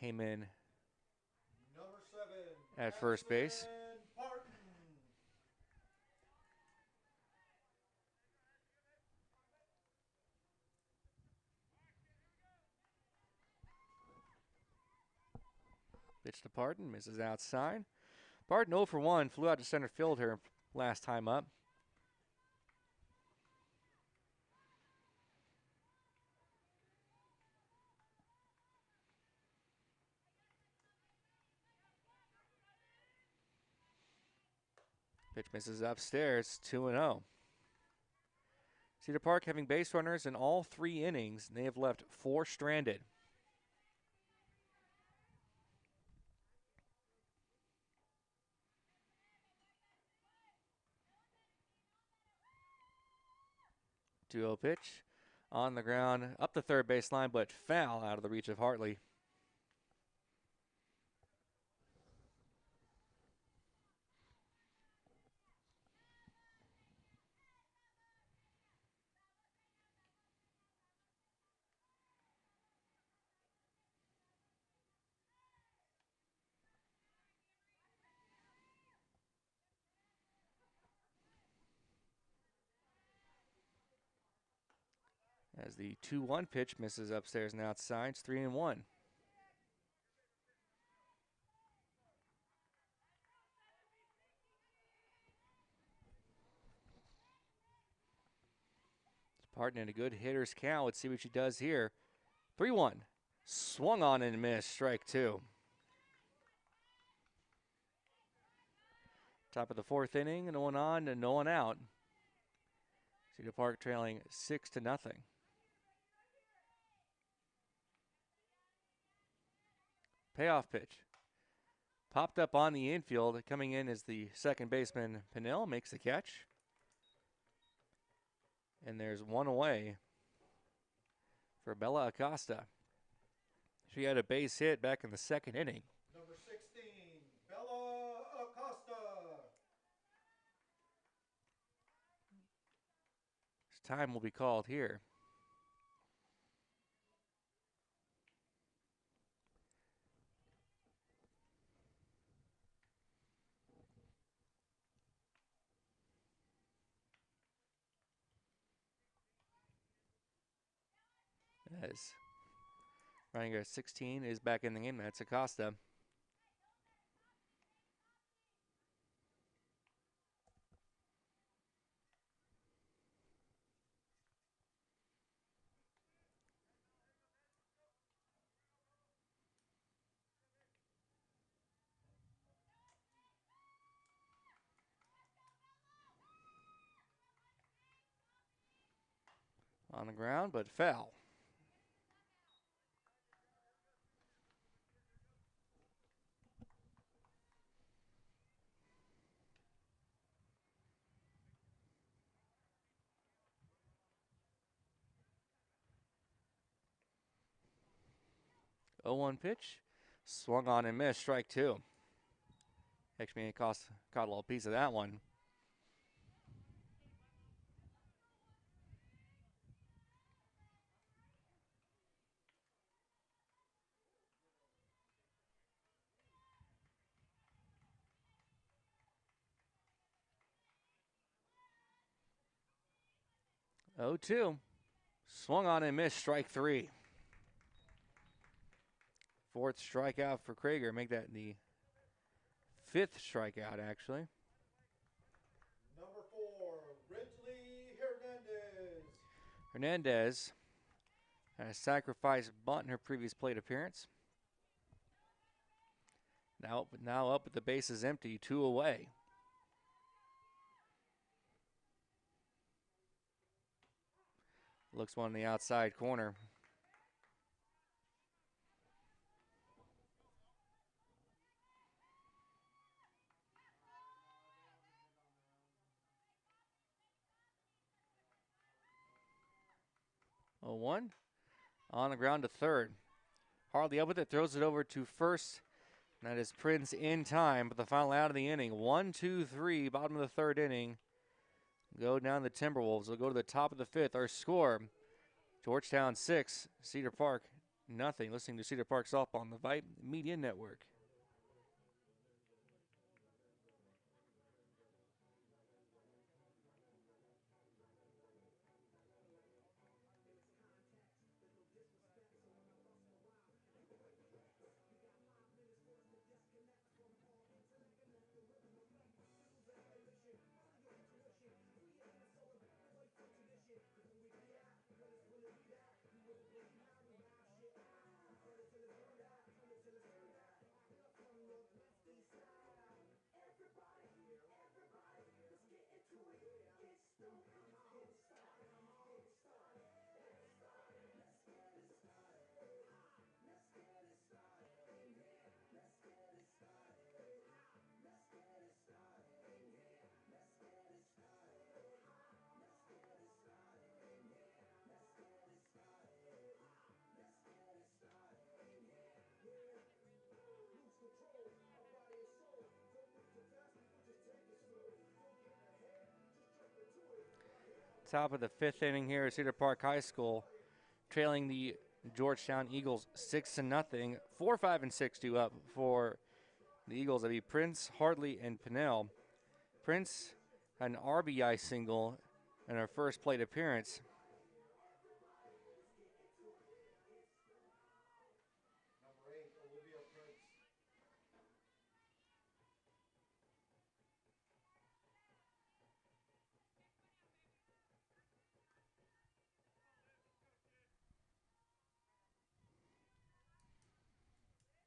Came in Number 7 at first base. Parton. Pitch to Parton, misses outside. Parton 0 for 1, flew out to center field her last time up. Pitch misses upstairs, 2-0. Cedar Park having base runners in all 3 innings. They have left 4 stranded. Two-0 pitch on the ground, up the third baseline, but foul out of the reach of Hartley. As the 2-1 pitch misses upstairs and outside, it's 3-1. Parton in a good hitter's count. Let's see what she does here. 3-1. Swung on and missed. Strike 2. Top of the 4th inning, no one on and no one out. Cedar Park trailing 6-0. Payoff pitch. Popped up on the infield. Coming in is the second baseman, Pinnell, makes the catch. And there's one away for Bella Acosta. She had a base hit back in the 2nd inning. Number 6 Time will be called here. As running at 16 is back in the game. That's Acosta. On the ground, but foul. Oh, 1 pitch. Swung on and missed. Strike 2. Actually, caught a little piece of that one. Oh, 2. Swung on and missed. Strike 3. 4th strikeout for Krager. Make that the 5th strikeout, actually. Number 4, Ridgely Hernandez. Hernandez had a sacrifice bunt in her previous plate appearance. Now up with the bases empty, 2 away. Looks one in the outside corner. Oh, 1 on the ground to third. Hartley up with it, throws it over to first. That is Prince in time, but the final out of the inning. 1, 2, 3, bottom of the 3rd inning. Go down the Timberwolves. We'll go to the top of the 5th. Our score, Georgetown 6, Cedar Park nothing. Listening to Cedar Park Softball on the Vype Media Network. Top of the 5th inning here at Cedar Park High School, trailing the Georgetown Eagles 6-0. 4, 5, and 6 due up for the Eagles. That'd be Prince, Hartley, and Pinnell. Prince had an RBI single in her first plate appearance. Number 8, Olivia Prince.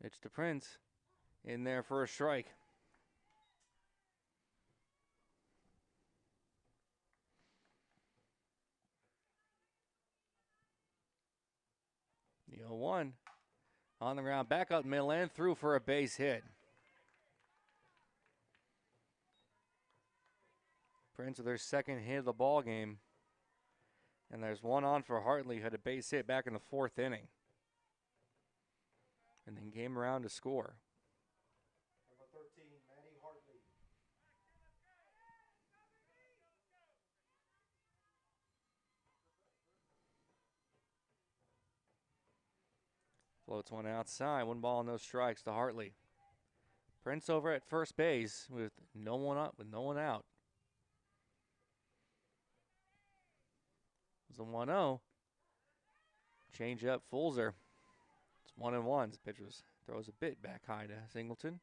It's to Prince in there for a strike. The 0-1 on the ground, back up middle and through for a base hit. Prince with their 2nd hit of the ball game. And there's one on for Hartley, who had a base hit back in the 4th inning. And then came around to score. Number 13, Manny Hartley. Floats one outside. 1 ball, no strikes to Hartley. Prince over at first base with no one up, with no one out. It's a 1-0. Change up Fulzer. It's 1-1. The pitcher throws a bit back high to Singleton.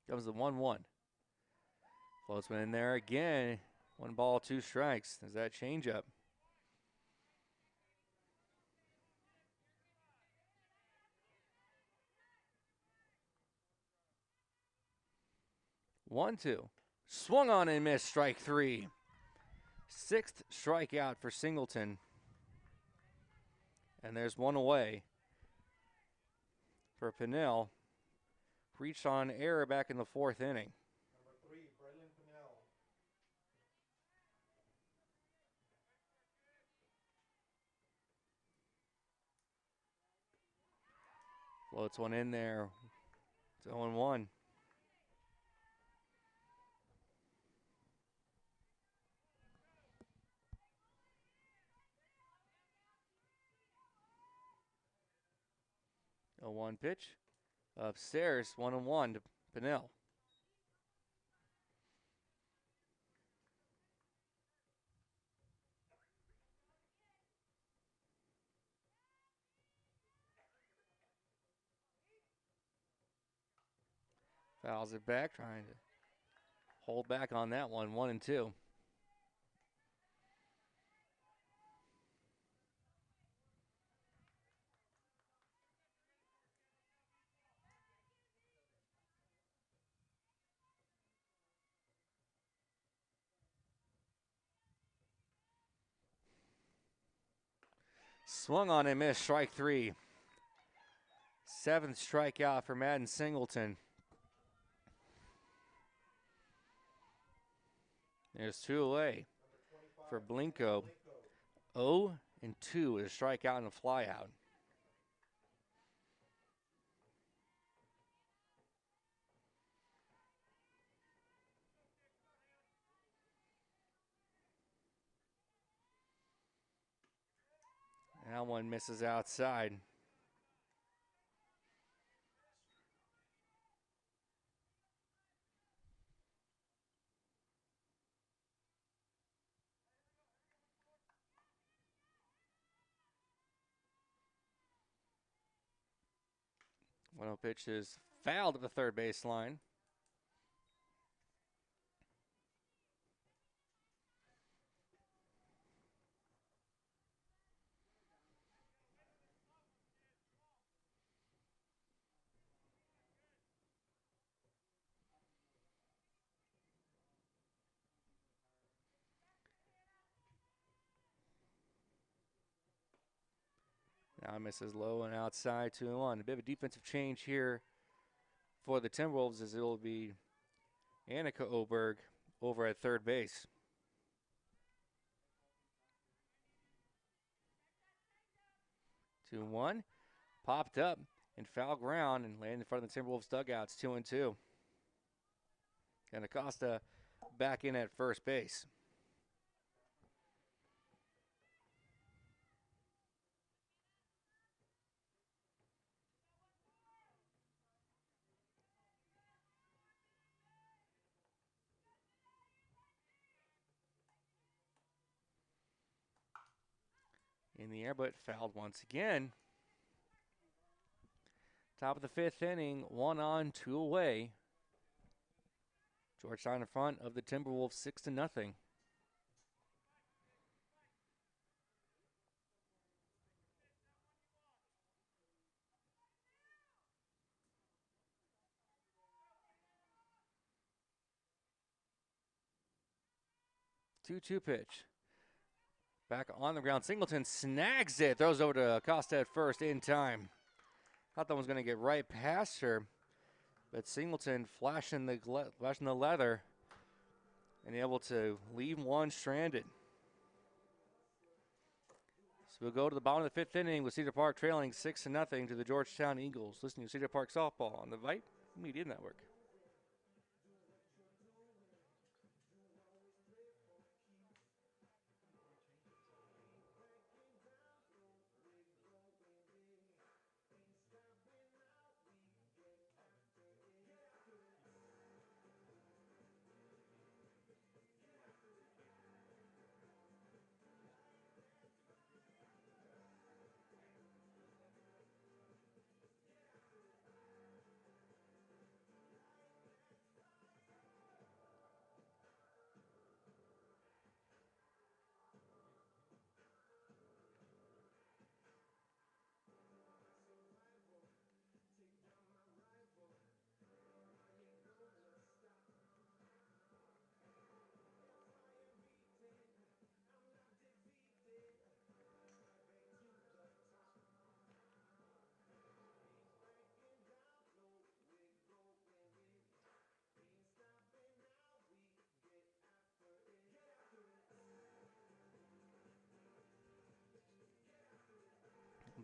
Comes the 1-1. Floats one in there again. 1 ball, 2 strikes. There's that change up. One, two. Swung on and missed. Strike 3. 6th strikeout for Singleton. And there's 1 away for Pinnell. Reached on error back in the 4th inning. Number 3, Braylon Pinnell. Floats one in there. It's 0-1. A 1 pitch. Upstairs, 1-1 to Pinnell. Fouls it back, trying to hold back on that one. 1-2. Swung on and missed. Strike 3. 7th strikeout for Madden Singleton. There's 2 away for Blinko. 0-2 is a strikeout and a flyout. That one misses outside. One pitch is fouled at the third baseline. Now misses low and outside, 2-1. A bit of a defensive change here for the Timberwolves as it will be Annika Oberg over at third base. Two and 1. Popped up in foul ground and landed in front of the Timberwolves dugouts, 2-2. And Acosta back in at first base. In the air, but fouled once again. Top of the 5th inning, 1 on, 2 away. Georgetown in front of the Timberwolves 6-0. Two-two pitch. Back on the ground. Singleton snags it. Throws over to Acosta at first in time. Thought that one was going to get right past her. But Singleton flashing the leather and able to leave one stranded. So we'll go to the bottom of the 5th inning with Cedar Park trailing 6-0 to the Georgetown Eagles. Listening to Cedar Park Softball on the Vype Media Network.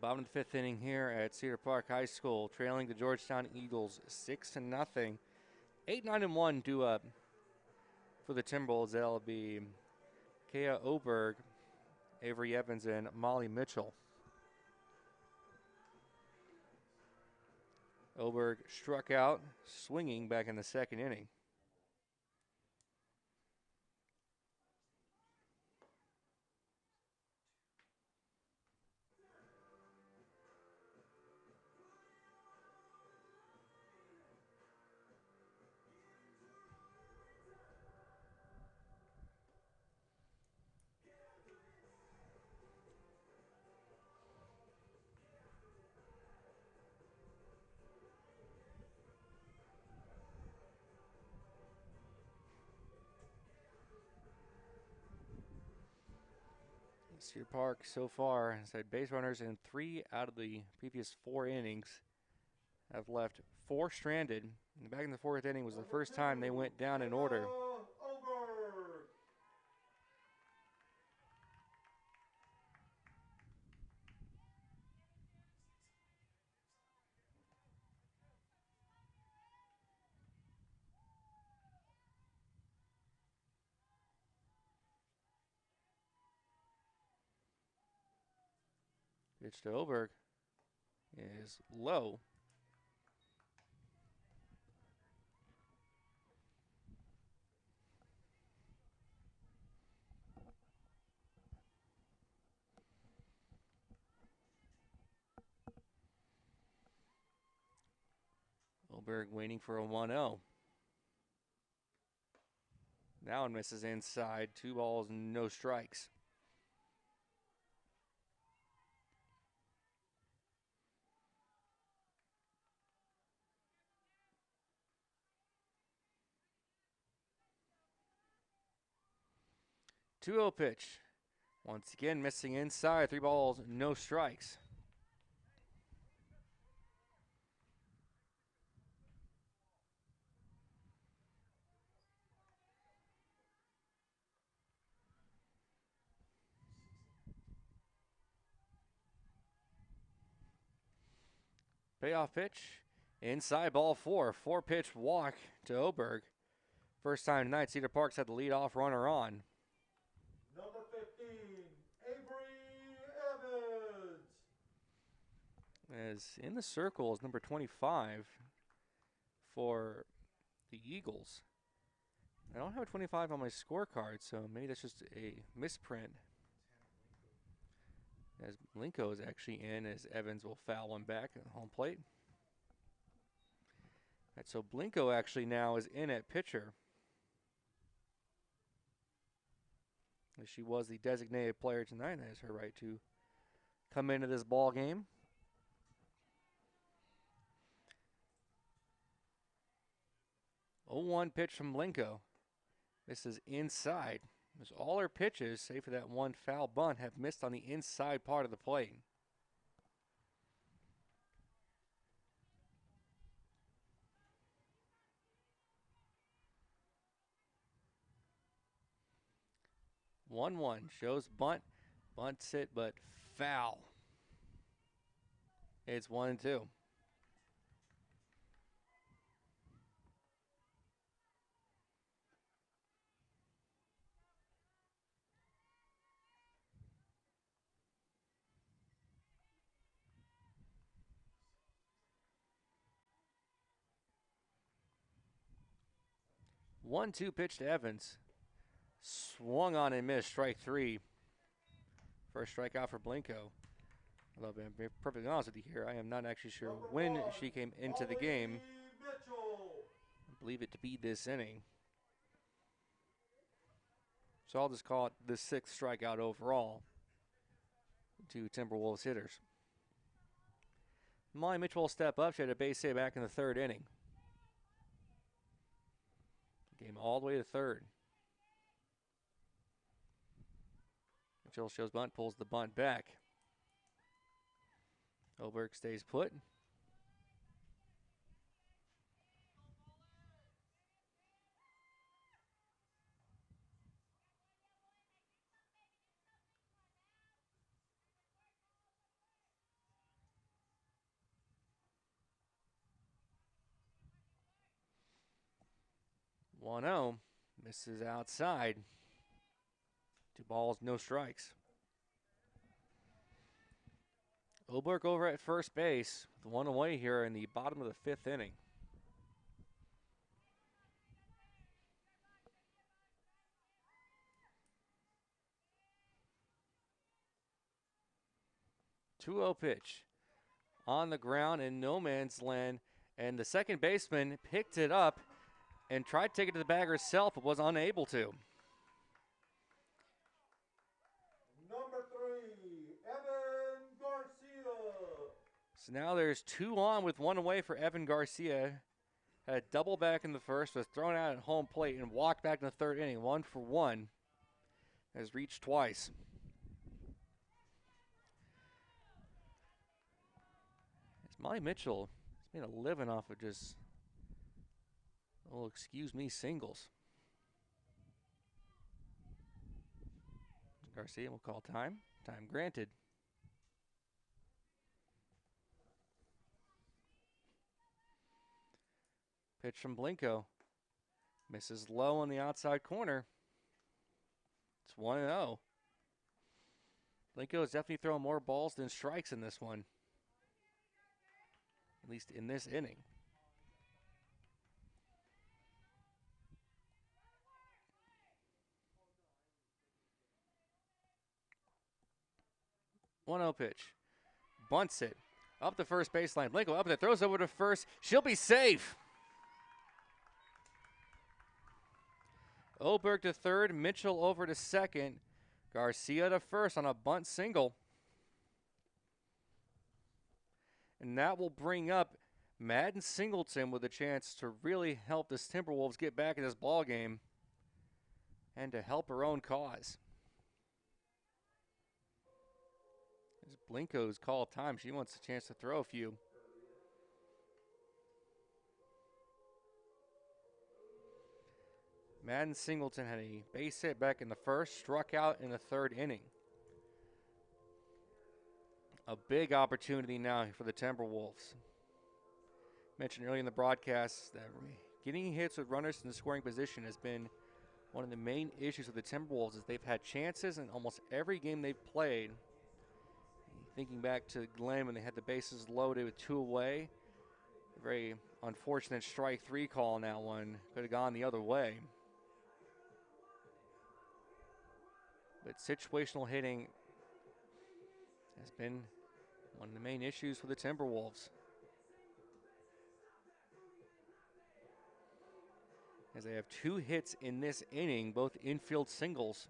Bottom of the fifth inning here at Cedar Park High School, trailing the Georgetown Eagles 6-0. 8-9-1 due up for the Timberwolves. That'll be Kea Oberg, Avery Evans, and Molly Mitchell. Oberg struck out swinging back in the second inning. Cedar Park so far has had base runners in 3 out of the previous 4 innings. Have left 4 stranded. And back in the 4th inning was the first time they went down in order. Over. Pitch to Oberg is low. Oberg waiting for a 1-0. Now it misses inside. 2 balls, no strikes. Two-0 pitch. Once again, missing inside. 3 balls, no strikes. Payoff pitch. Inside, ball 4. 4-pitch walk to Oberg. First time tonight, Cedar Park's had the leadoff runner on. Number 15, Avery Evans. As in the circle is number 25 for the Eagles. I don't have a 25 on my scorecard, so maybe that's just a misprint. As Blinko is actually in, as Evans will foul one back at home plate. All right, so Blinko actually now is in at pitcher. As she was the designated player tonight, that is her right to come into this ball game. Oh, 0-1 pitch from Blinko. This is inside. As all her pitches, save for that one foul bunt, have missed on the inside part of the plate. One shows bunt, bunts it, but foul. It's 1-2. One-two pitch to Evans. Swung on and missed, strike 3. First strikeout for Blinko. Although, to be perfectly honest with you here, I am not actually sure when she came into the game. I believe it to be this inning. So I'll just call it the 6th strikeout overall to Timberwolves hitters. Molly Mitchell will step up. She had a base hit back in the 3rd inning. Game all the way to 3rd. Mitchell shows bunt, pulls the bunt back. Oberg stays put. 1-0. Misses outside. 2 balls, no strikes. Oberg over at first base with 1 away here in the bottom of the 5th inning. Two-0 pitch on the ground in no man's land, and the second baseman picked it up and tried to take it to the bag herself, but was unable to. Number 3, Evan Garcia. So now there's 2 on with 1 away for Evan Garcia. Had a double back in the first, was thrown out at home plate and walked back in the 3rd inning. 1 for 1. Has reached twice. It's Molly Mitchell. He's made a living off of just, oh, excuse me, singles. Garcia will call time. Time granted. Pitch from Blinko. Misses low on the outside corner. It's 1-0. Blinko is definitely throwing more balls than strikes in this one. At least in this inning. One-0 pitch. Bunts it. Up the first baseline. Blinko up there. Throws over to first. She'll be safe. Oberg to third. Mitchell over to second. Garcia to first on a bunt single. And that will bring up Madden Singleton with a chance to really help the Timberwolves get back in this ball game and to help her own cause. As Blinko's call time, she wants a chance to throw a few. Madden Singleton had a base hit back in the first, struck out in the 3rd inning. A big opportunity now for the Timberwolves. Mentioned earlier in the broadcast that getting hits with runners in the scoring position has been one of the main issues with the Timberwolves, is they've had chances in almost every game they've played. Thinking back to Glenn when they had the bases loaded with 2 away. A very unfortunate strike 3 call on that one. Could have gone the other way. But situational hitting has been one of the main issues for the Timberwolves. As they have 2 hits in this inning, both infield singles.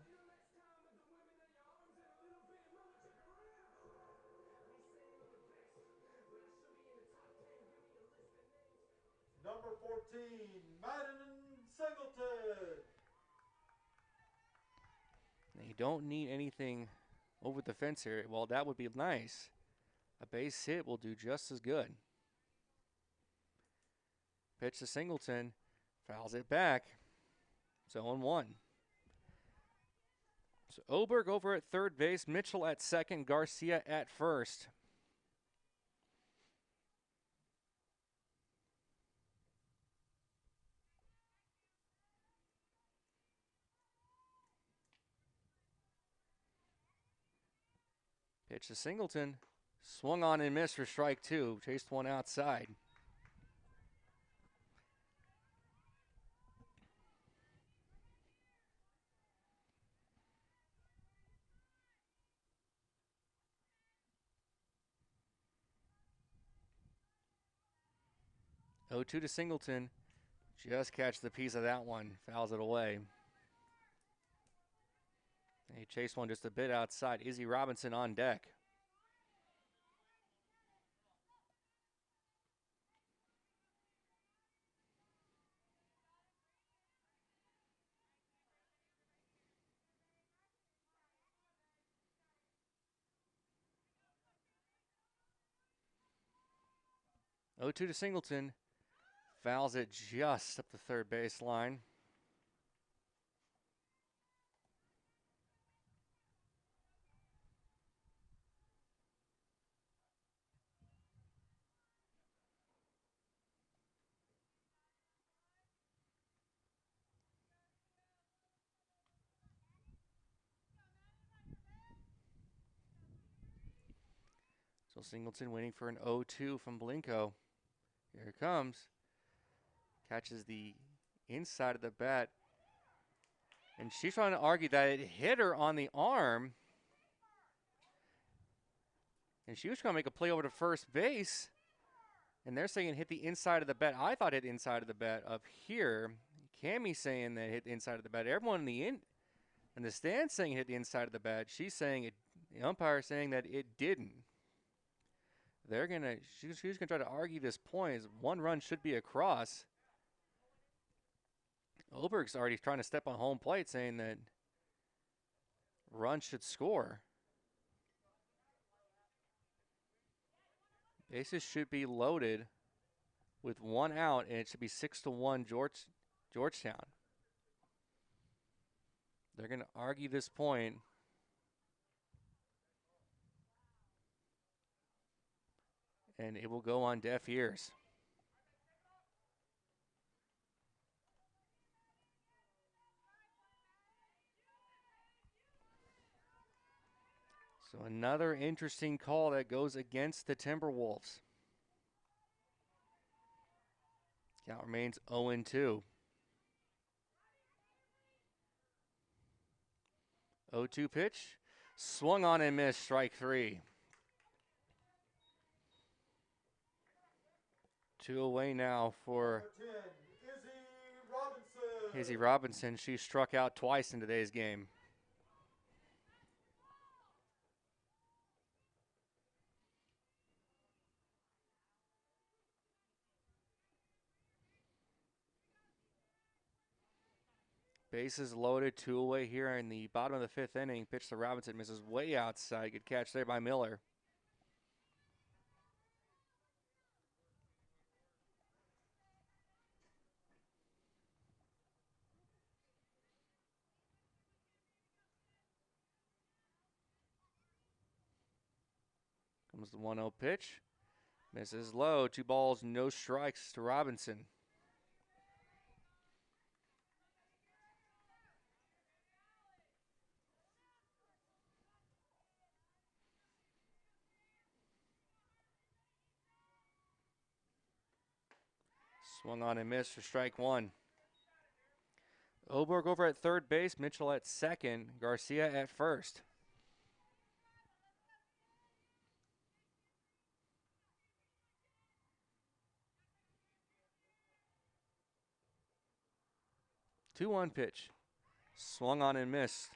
Number 14, Madden Singleton. Now you don't need anything over the fence here. Well, that would be nice. A base hit will do just as good. Pitch to Singleton. Fouls it back. It's 0-1. So Oberg over at third base. Mitchell at second. Garcia at first. Pitch to Singleton. Swung on and missed for strike 2. Chased one outside. Oh, 2 to Singleton. Just catch the piece of that one. Fouls it away. And he chased one just a bit outside. Izzy Robinson on deck. Oh, 2 to Singleton. Fouls it just up the third base line. Bill Singleton waiting for an 0-2 from Blinko. Here it comes. Catches the inside of the bat. And she's trying to argue that it hit her on the arm. And she was trying to make a play over to first base. And they're saying it hit the inside of the bat. I thought it hit the inside of the bat up here. Cammie saying that it hit the inside of the bat. Everyone in the stand saying it hit the inside of the bat. She's saying it. The umpire saying that it didn't. She's gonna try to argue this point. One run should be across. Oberg's already trying to step on home plate, saying that run should score. Bases should be loaded with one out, and it should be 6-1 Georgetown. They're going to argue this point. And it will go on deaf ears. So another interesting call that goes against the Timberwolves. Count remains 0-2. 0-2 pitch. Swung on and missed. Strike 3. 2 away now for Izzy Robinson. She struck out twice in today's game. Bases loaded, 2 away here in the bottom of the 5th inning. Pitch to Robinson, misses way outside. Good catch there by Miller. Comes the 1-0 pitch. Misses low. 2 balls, no strikes to Robinson. Swung on and missed for strike 1. Oberg over at third base, Mitchell at second, Garcia at first. Two 2-1 pitch. Swung on and missed.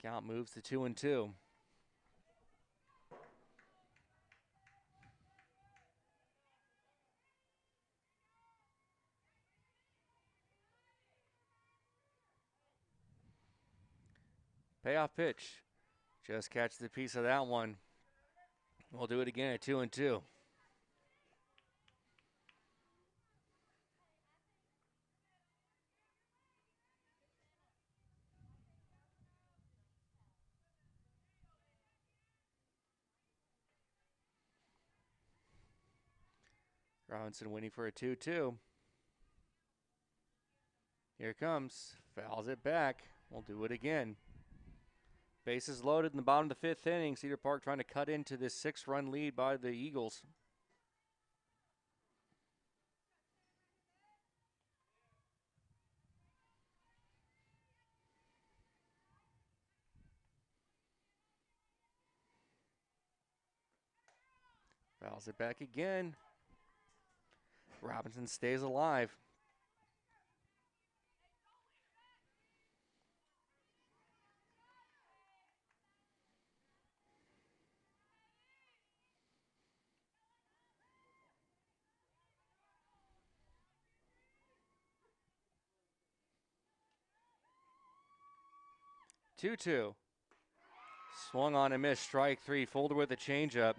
Count moves to 2-2. Payoff pitch. Just catch the piece of that one. We'll do it again at 2-2. Robinson waiting for a 2-2. Here it comes. Fouls it back. We'll do it again. Bases loaded in the bottom of the 5th inning. Cedar Park trying to cut into this 6-run lead by the Eagles. Fouls it back again. Robinson stays alive. Two. Swung on and missed. Strike 3. Folder with a changeup.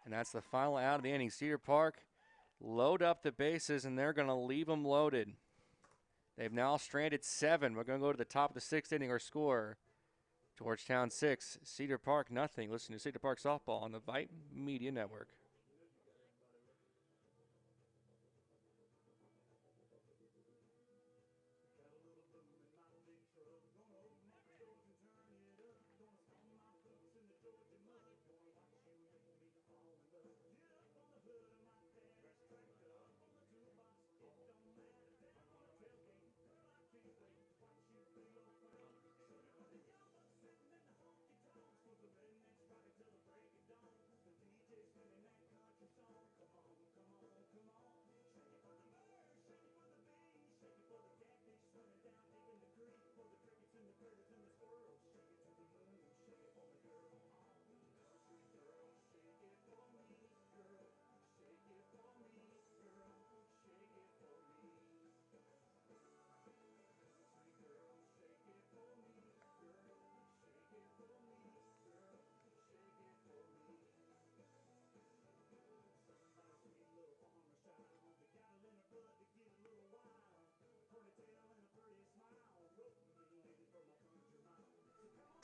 And that's the final out of the inning. Cedar Park load up the bases, and they're going to leave them loaded. They've now stranded 7. We're going to go to the top of the 6th inning. Our score, Georgetown 6, Cedar Park nothing. Listen to Cedar Park Softball on the Vype Media Network.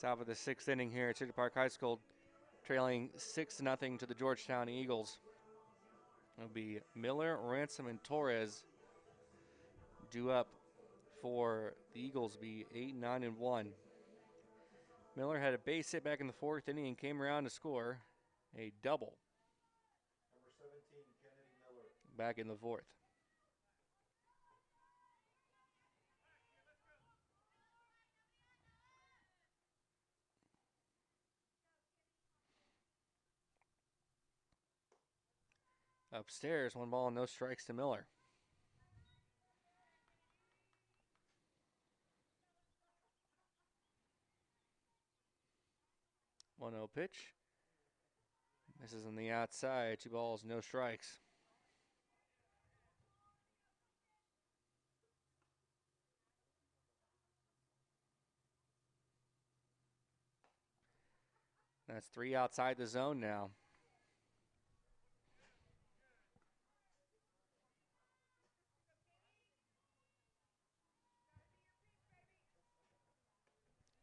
Top of the 6th inning here at Cedar Park High School, trailing 6-0 to the Georgetown Eagles. It'll be Miller, Ransom, and Torres due up for the Eagles to be 8-9-1. Miller had a base hit back in the 4th inning and came around to score a double. Number 17, Kennedy Miller. Back in the 4th. Upstairs, 1 ball and no strikes to Miller. One 0 pitch. Misses on the outside. 2 balls, no strikes. That's 3 outside the zone now.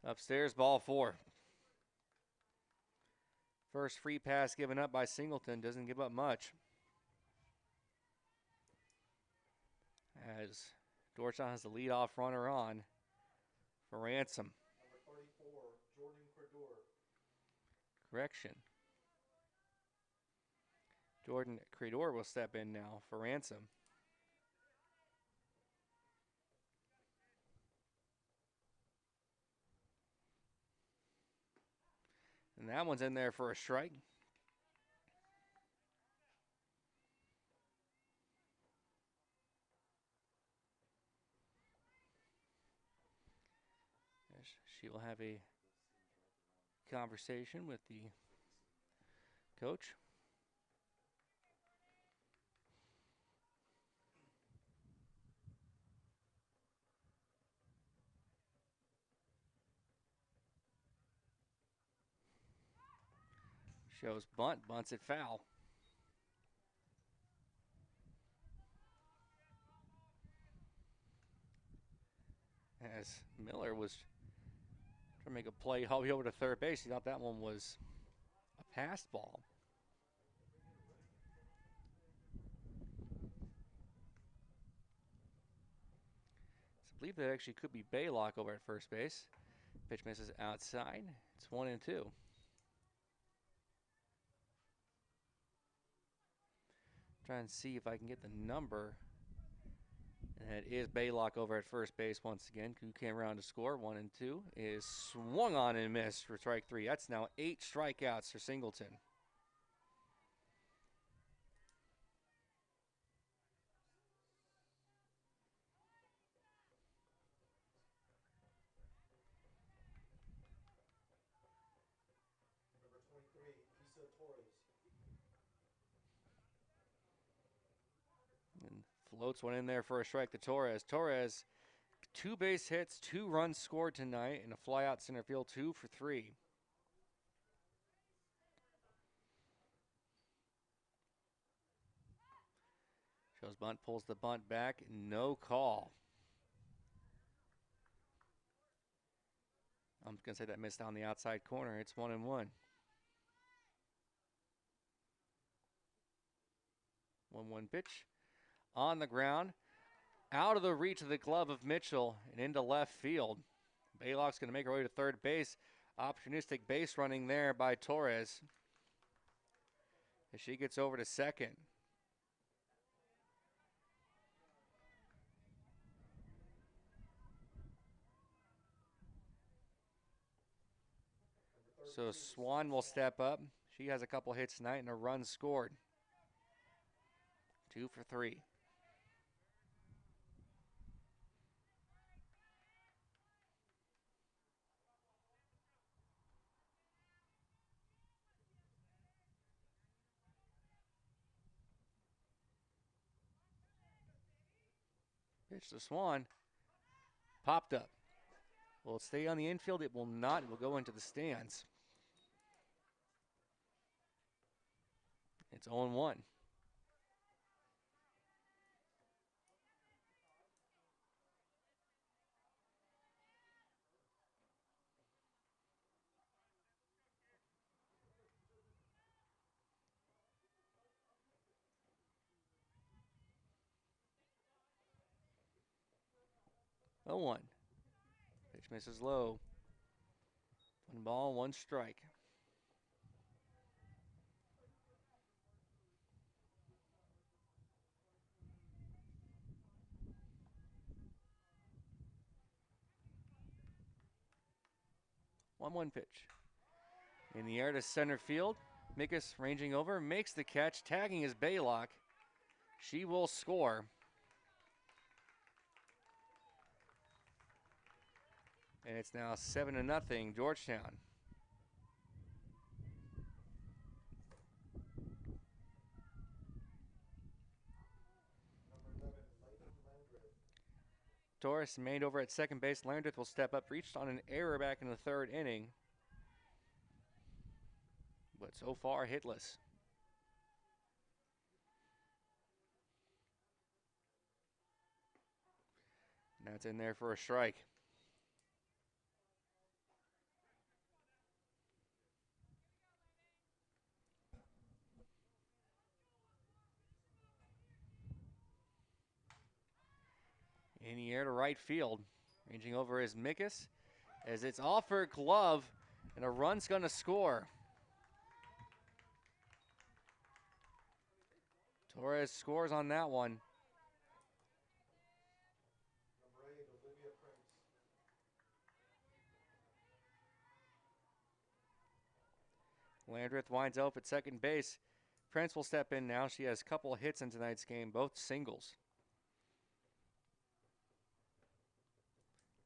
Upstairs, ball 4. First free pass given up by Singleton. Doesn't give up much. As Georgetown has the leadoff runner on for Ransom. Number 34, Jordan Credor. Correction. Jordan Credor will step in now for Ransom. And that one's in there for a strike. She will have a conversation with the coach. Shows bunt, bunts it foul. As Miller was trying to make a play all the way over to third base, he thought that one was a pass ball. So I believe that actually could be Baylock over at first base. Pitch misses outside. It's 1-2. Try and see if I can get the number. And it is Baylock over at first base once again. Who came around to score. 1-2 is swung on and missed for strike 3. That's now 8 strikeouts for Singleton. Number 23, Isa Torres. And floats one in there for a strike to Torres. Torres, 2 base hits, 2 runs scored tonight, and a fly out center field, 2 for 3. Shows bunt, pulls the bunt back, no call. I'm going to say that missed on the outside corner. It's 1-1. 1-1 pitch. On the ground. Out of the reach of the glove of Mitchell and into left field. Baylock's going to make her way to third base. Opportunistic base running there by Torres. As she gets over to second. So Swan will step up. She has a couple hits tonight and a run scored. 2 for 3. Pitch to Swan. Popped up. Will it stay on the infield? It will not. It will go into the stands. It's 0-1. Oh, 1. Pitch misses low. 1 ball, 1 strike. One pitch. In the air to center field. Mikas ranging over, makes the catch, tagging his Baylock. She will score. And it's now 7-0, Georgetown. Torres remained over at second base. Landreth will step up, reached on an error back in the 3rd inning. But so far, hitless. That's in there for a strike. In the air to right field. Ranging over is Mikas as it's off her glove and a run's going to score. Torres scores on that one. Landreth winds up at second base. Prince will step in now. She has a couple of hits in tonight's game, both singles.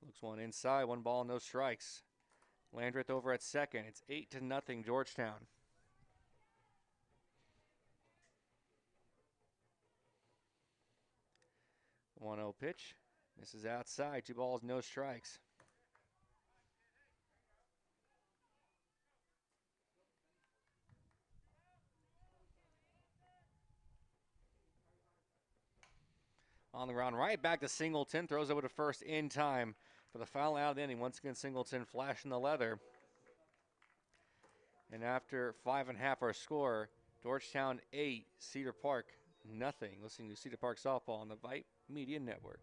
Looks one inside, 1 ball, no strikes. Landreth over at second. It's 8-0 Georgetown. 1-0 pitch. Misses outside. 2 balls, no strikes. On the ground, right back to Singleton. Throws over to first in time for the foul out of the inning. Once again, Singleton flashing the leather. And after 5.5 our score, Georgetown 8, Cedar Park nothing. Listening to Cedar Park Softball on the Vype Media Network.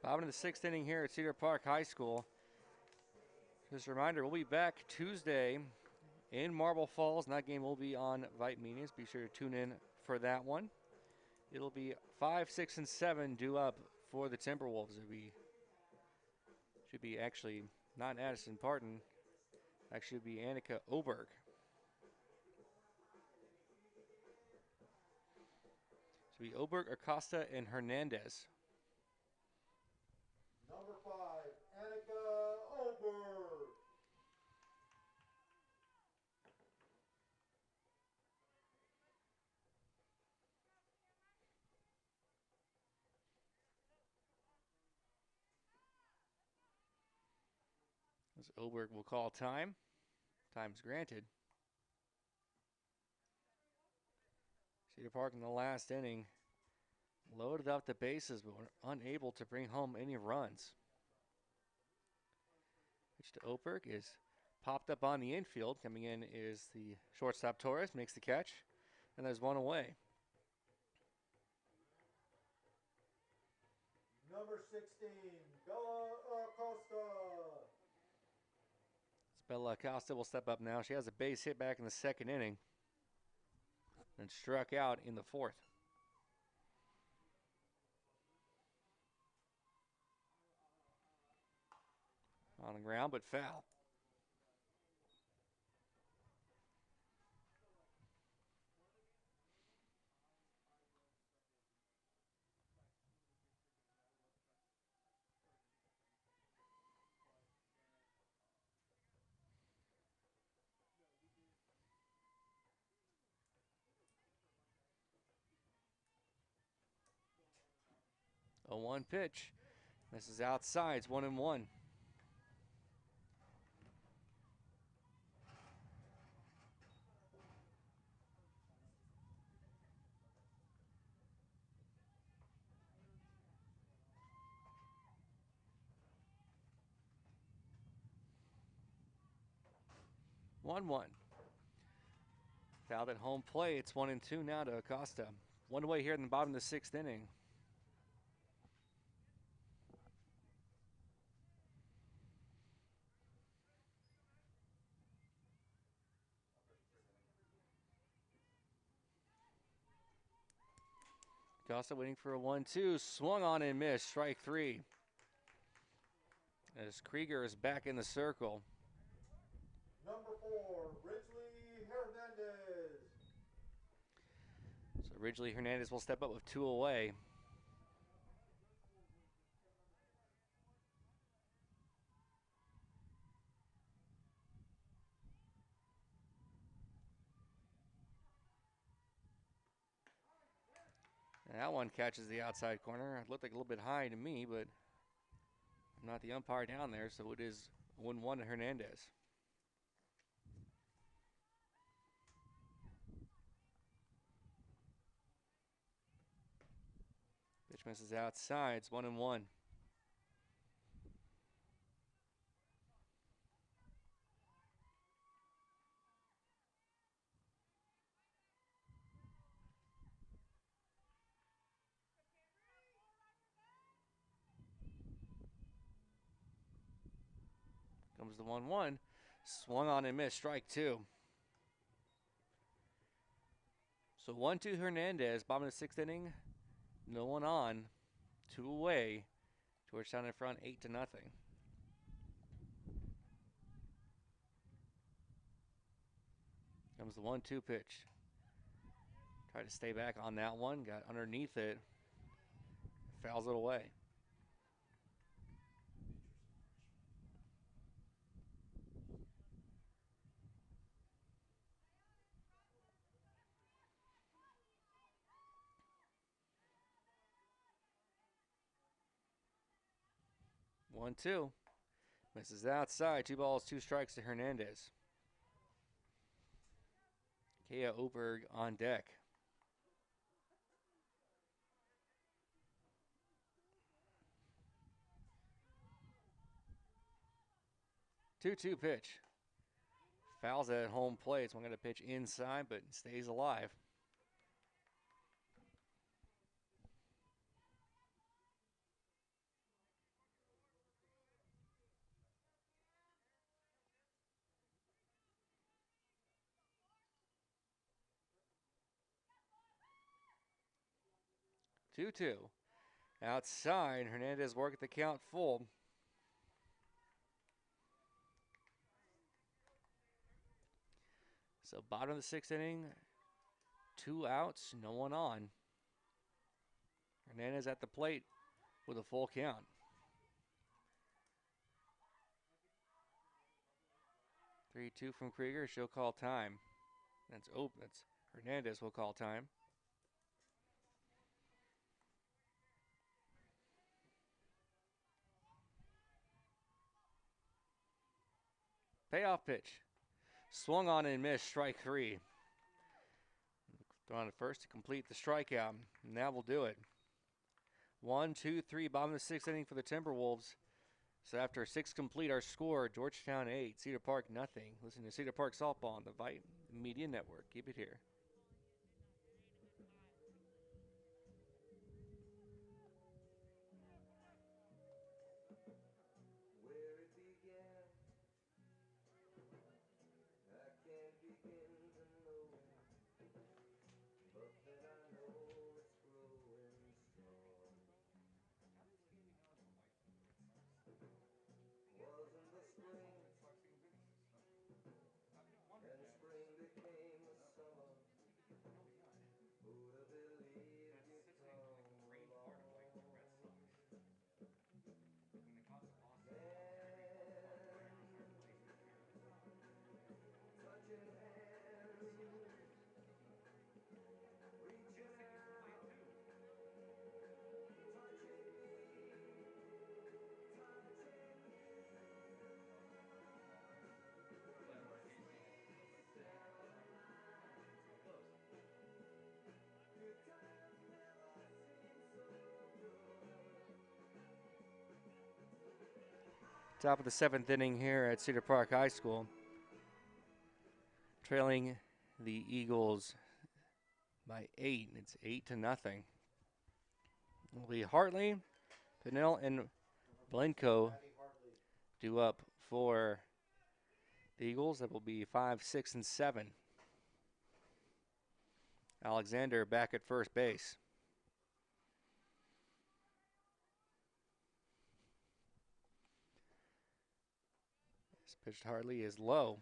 Bottom of the 6th inning here at Cedar Park High School. Just a reminder, we'll be back Tuesday in Marble Falls, and that game will be on Vype Medias. Be sure to tune in for that one. It'll be 5, 6, and 7 due up for the Timberwolves. Should be actually not Addison Parton. Actually, it'll be Annika Oberg. Should be Oberg, Acosta, and Hernandez. Number 5, Annika Oberg. As Oberg will call time. Time's granted. Cedar Park in the last inning loaded up the bases, but were unable to bring home any runs. Pitch to Oberg is popped up on the infield. Coming in is the shortstop Torres, makes the catch, and there's one away. Number 16, Bella Acosta. Bella Acosta will step up now. She has a base hit back in the second inning and struck out in the fourth. On the ground, but foul. A 1 pitch. This is outside. It's 1-1. Fouled at home plate. It's 1-2 now to Acosta. One away here in the bottom of the sixth inning. Acosta waiting for a 1-2. Swung on and missed. Strike 3. As Krieger is back in the circle. Number 4, Ridgely Hernandez. So Ridgely Hernandez will step up with 2 away. And that one catches the outside corner. It looked like a little bit high to me, but I'm not the umpire down there, so it is 1-1 to Hernandez. Pitch misses outside. It's 1-1. Comes the 1-1. Swung on and missed. Strike 2. So 1-2 Hernandez. Bottom of the sixth inning. No one on. 2 away. Georgetown in front 8-0. Comes the 1-2 pitch. Tried to stay back on that one. Got underneath it. Fouls it away. One, 2. Misses outside. 2 balls, 2 strikes to Hernandez. Kea Oberg on deck. Two-two pitch. Fouls at home plate. So I'm going to pitch inside, but stays alive. Two-two. Outside, Hernandez work at the count full. So bottom of the sixth inning, 2 outs, no one on. Hernandez at the plate with a full count. 3-2 from Krieger. She'll call time. That's Hernandez will call time. Payoff pitch. Swung on and missed. Strike 3. Thrown at first to complete the strikeout. And that will do it. 1, 2, 3. Bottom of the 6th inning for the Timberwolves. So after 6 complete, our score, Georgetown 8, Cedar Park nothing. Listen to Cedar Park Softball on the Vype Media Network. Keep it here. Top of the 7th inning here at Cedar Park High School. Trailing the Eagles by 8. It's 8-0. It'll be Hartley, Pinnell, and Blenko due up for the Eagles. That will be 5, 6, and 7. Alexander back at first base. This pitch to Hartley is low.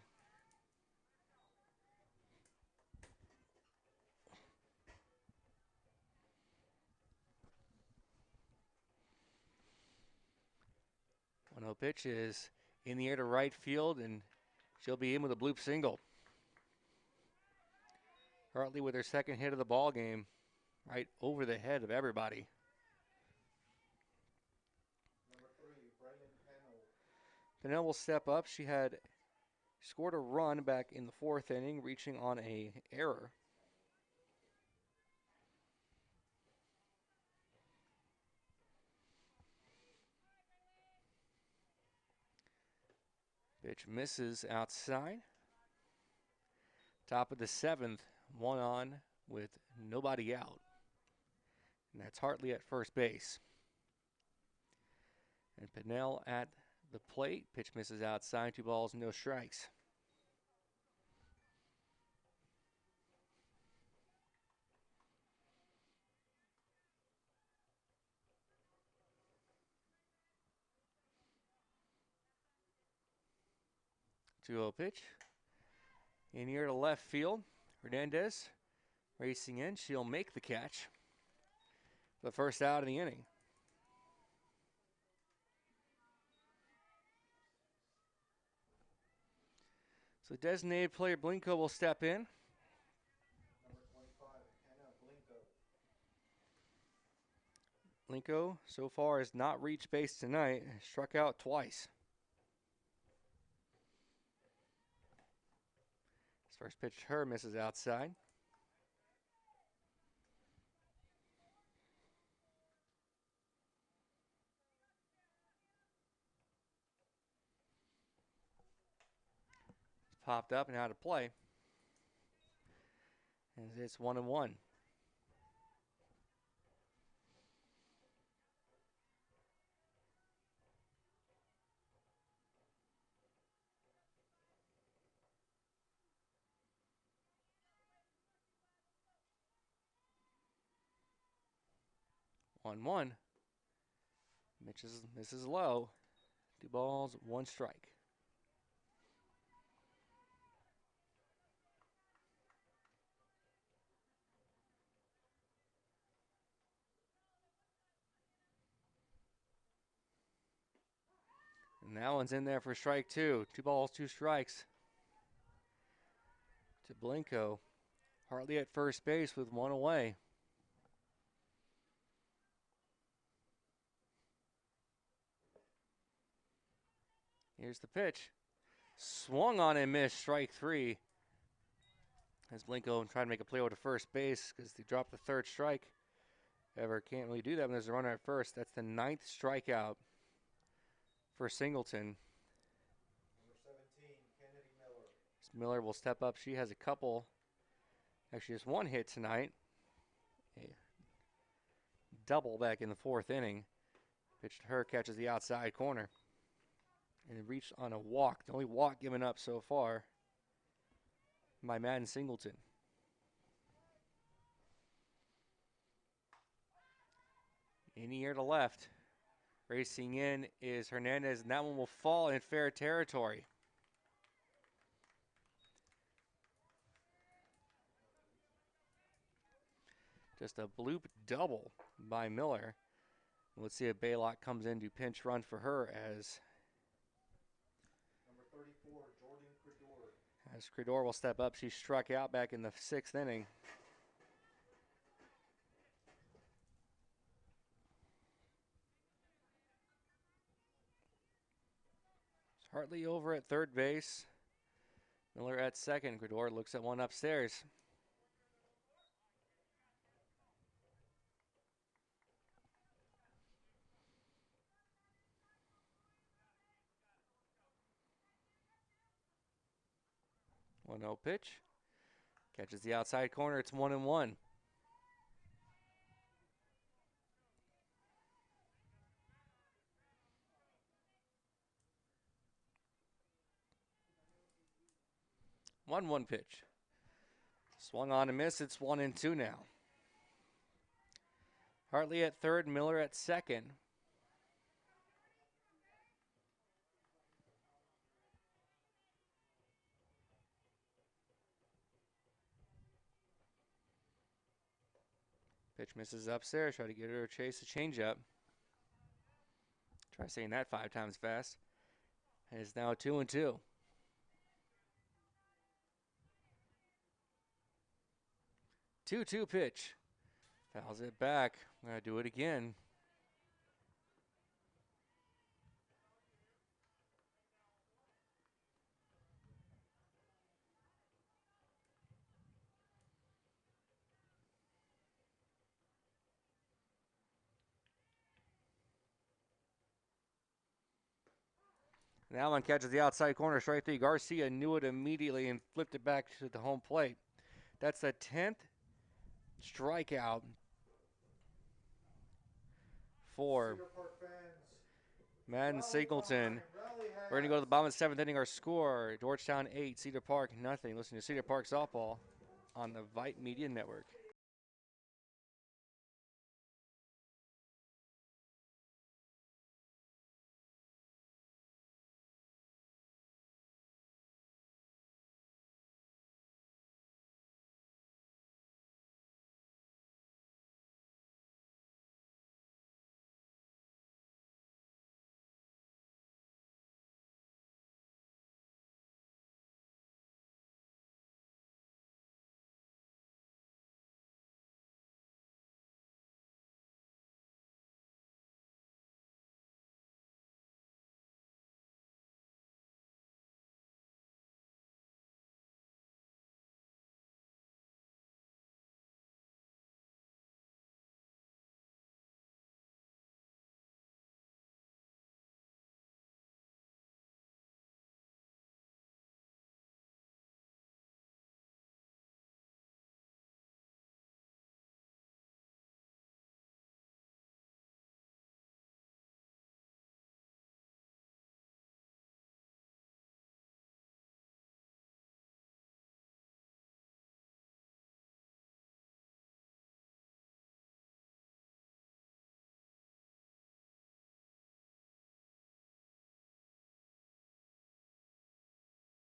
One-0 pitch is in the air to right field, and she'll be in with a bloop single. Hartley with her second hit of the ball game, right over the head of everybody. Number 3, Brendan Pennell. Pennell will step up. She had scored a run back in the 4th inning, reaching on an error. Pitch misses outside. Top of the 7th, 1 on with nobody out. And that's Hartley at first base. And Pennell at the plate. Pitch misses outside. 2 balls, no strikes. Two-0 pitch. In here to left field. Hernandez racing in. She'll make the catch. The first out of the inning. So designated player Blenko will step in. Number 25, Hannah Blenko. Blenko so far has not reached base tonight. Struck out twice. His first pitch to her misses outside. Popped up and out of play. And it's 1-1. Misses low. 2 balls, 1 strike. And that one's in there for strike 2. 2 balls, 2 strikes to Blenko. Hartley at first base with 1 away. Here's the pitch. Swung on and missed. Strike 3. As Blanco tried to make a play over to first base because they dropped the third strike. Ever can't really do that when there's a runner at first. That's the 9th strikeout for Singleton. Number 17, Kennedy Miller. Miller will step up. She has a couple, actually just one hit tonight. A double back in the 4th inning. Pitch to her, catches the outside corner. And it reached on a walk. The only walk given up so far by Madden Singleton. In the air to left. Racing in is Hernandez, and that one will fall in fair territory. Just a bloop double by Miller. Let's see if Baylock comes in to pinch run for her as Number 34, Jordan Credor. As Credor will step up. She struck out back in the 6th inning. Hartley over at third base. Miller at second. Credor looks at one upstairs. One 0 pitch. Catches the outside corner. It's 1-1. One pitch. Swung on and missed. It's 1-2 now. Hartley at third. Miller at second. Pitch misses upstairs. Try to get her to chase a changeup. Try saying that 5 times fast. And it's now 2-2. 2-2 pitch. Fouls it back. I'm going to do it again. That one catches the outside corner, strike 3. Garcia knew it immediately and flipped it back to the home plate. That's the 10th strikeout for Madden Singleton. We're going to go to the bottom of the 7th inning. Our score, Georgetown 8, Cedar Park nothing. Listen to Cedar Park Softball on the Vype Media Network.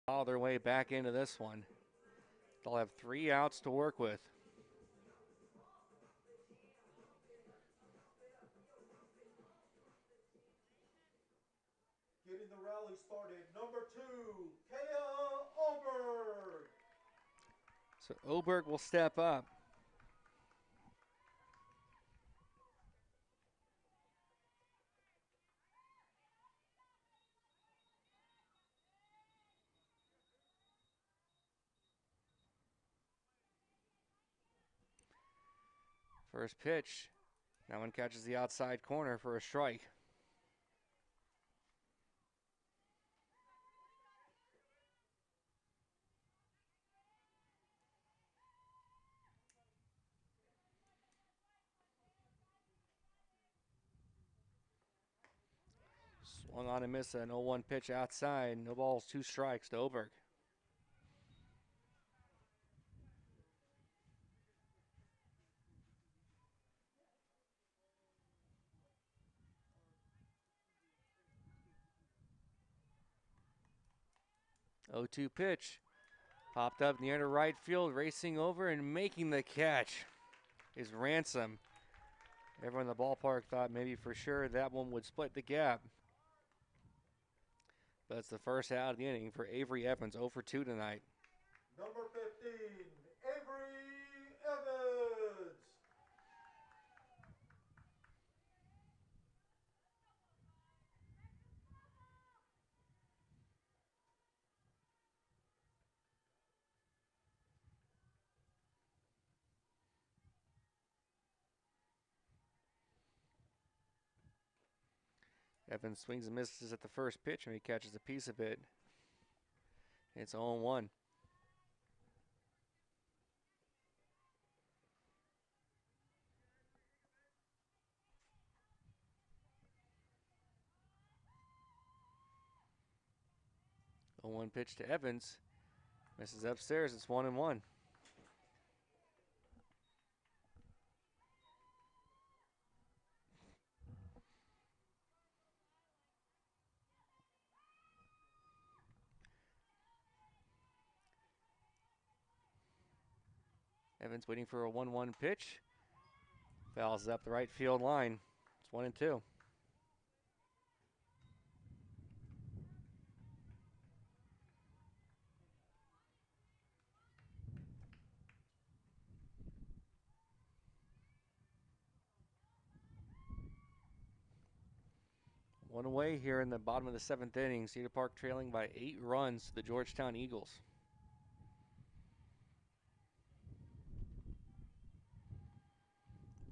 All their way back into this one. They'll have 3 outs to work with. Getting the rally started, number 2, Kaya Oberg. So Oberg will step up. First pitch. That one catches the outside corner for a strike. Swung on and missed an 0-1 pitch outside. No balls, 2 strikes to Oberg. Oh, 2 pitch. Popped up near the right field, racing over and making the catch is Ransom. Everyone in the ballpark thought maybe for sure that one would split the gap. But it's the first out of the inning for Avery Evans, 0 for 2 tonight. Number 15, Avery Evans. Evans swings and misses at the first pitch, and he catches a piece of it. It's 0-1. A 1 pitch to Evans. Misses upstairs. It's 1-1. Evans waiting for a 1-1 pitch. Fouls up the right field line. It's 1-2. One away here in the bottom of the 7th inning. Cedar Park trailing by 8 runs to the Georgetown Eagles.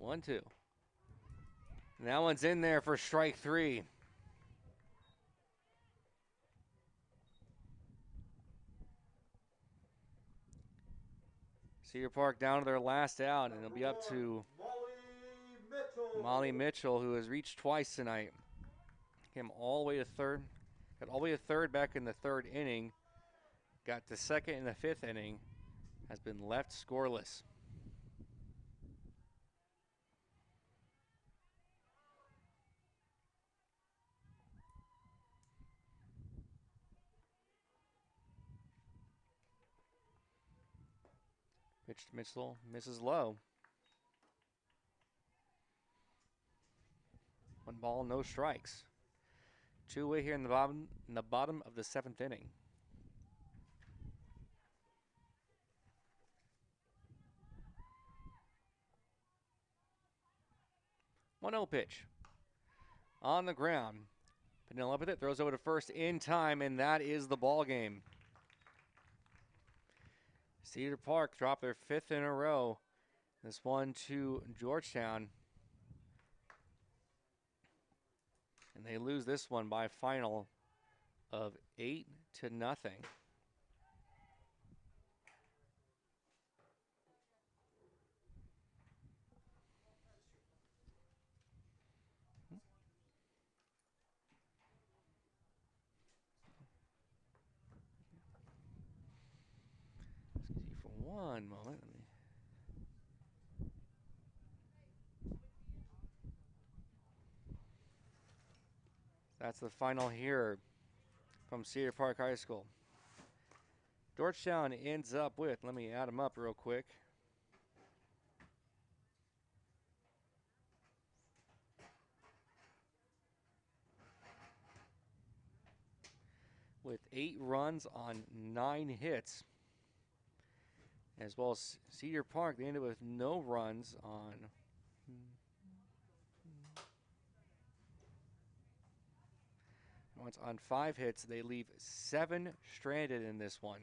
1-2. And that one's in there for strike 3. Cedar Park down to their last out, and it'll be up to Molly Mitchell, who has reached twice tonight. Came all the way to third. Got all the way to third back in the 3rd inning. Got to 2nd in the 5th inning. Has been left scoreless. Pitch to Mitchell, misses low. 1 ball, no strikes. 2 away here in the bottom of the 7th inning. 1-0 pitch. On the ground. Piniella with it, throws over to first in time, and that is the ball game. Cedar Park dropped their 5th in a row. This one to Georgetown. And they lose this one by a final of 8-0. Excuse me for one moment. That's the final here from Cedar Park High School. Georgetown ends up with, let me add them up real quick. With 8 runs on 9 hits. As well as Cedar Park, they ended with no runs on once on 5 hits. They leave 7 stranded in this one.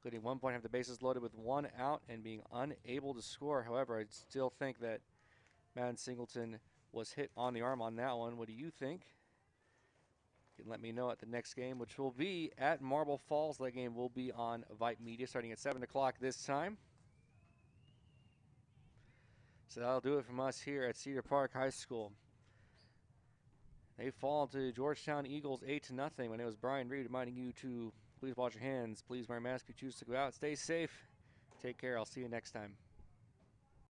including 1 point, have the bases loaded with 1 out and being unable to score. However, I still think that Madden Singleton was hit on the arm on that one. What do you think? You can let me know at the next game, which will be at Marble Falls. That game will be on Vype Media starting at 7 o'clock this time. So that'll do it from us here at Cedar Park High School. They fall to Georgetown Eagles 8-0. My name is Brian Reed, reminding you to please wash your hands, please wear a mask if you choose to go out. Stay safe. Take care. I'll see you next time.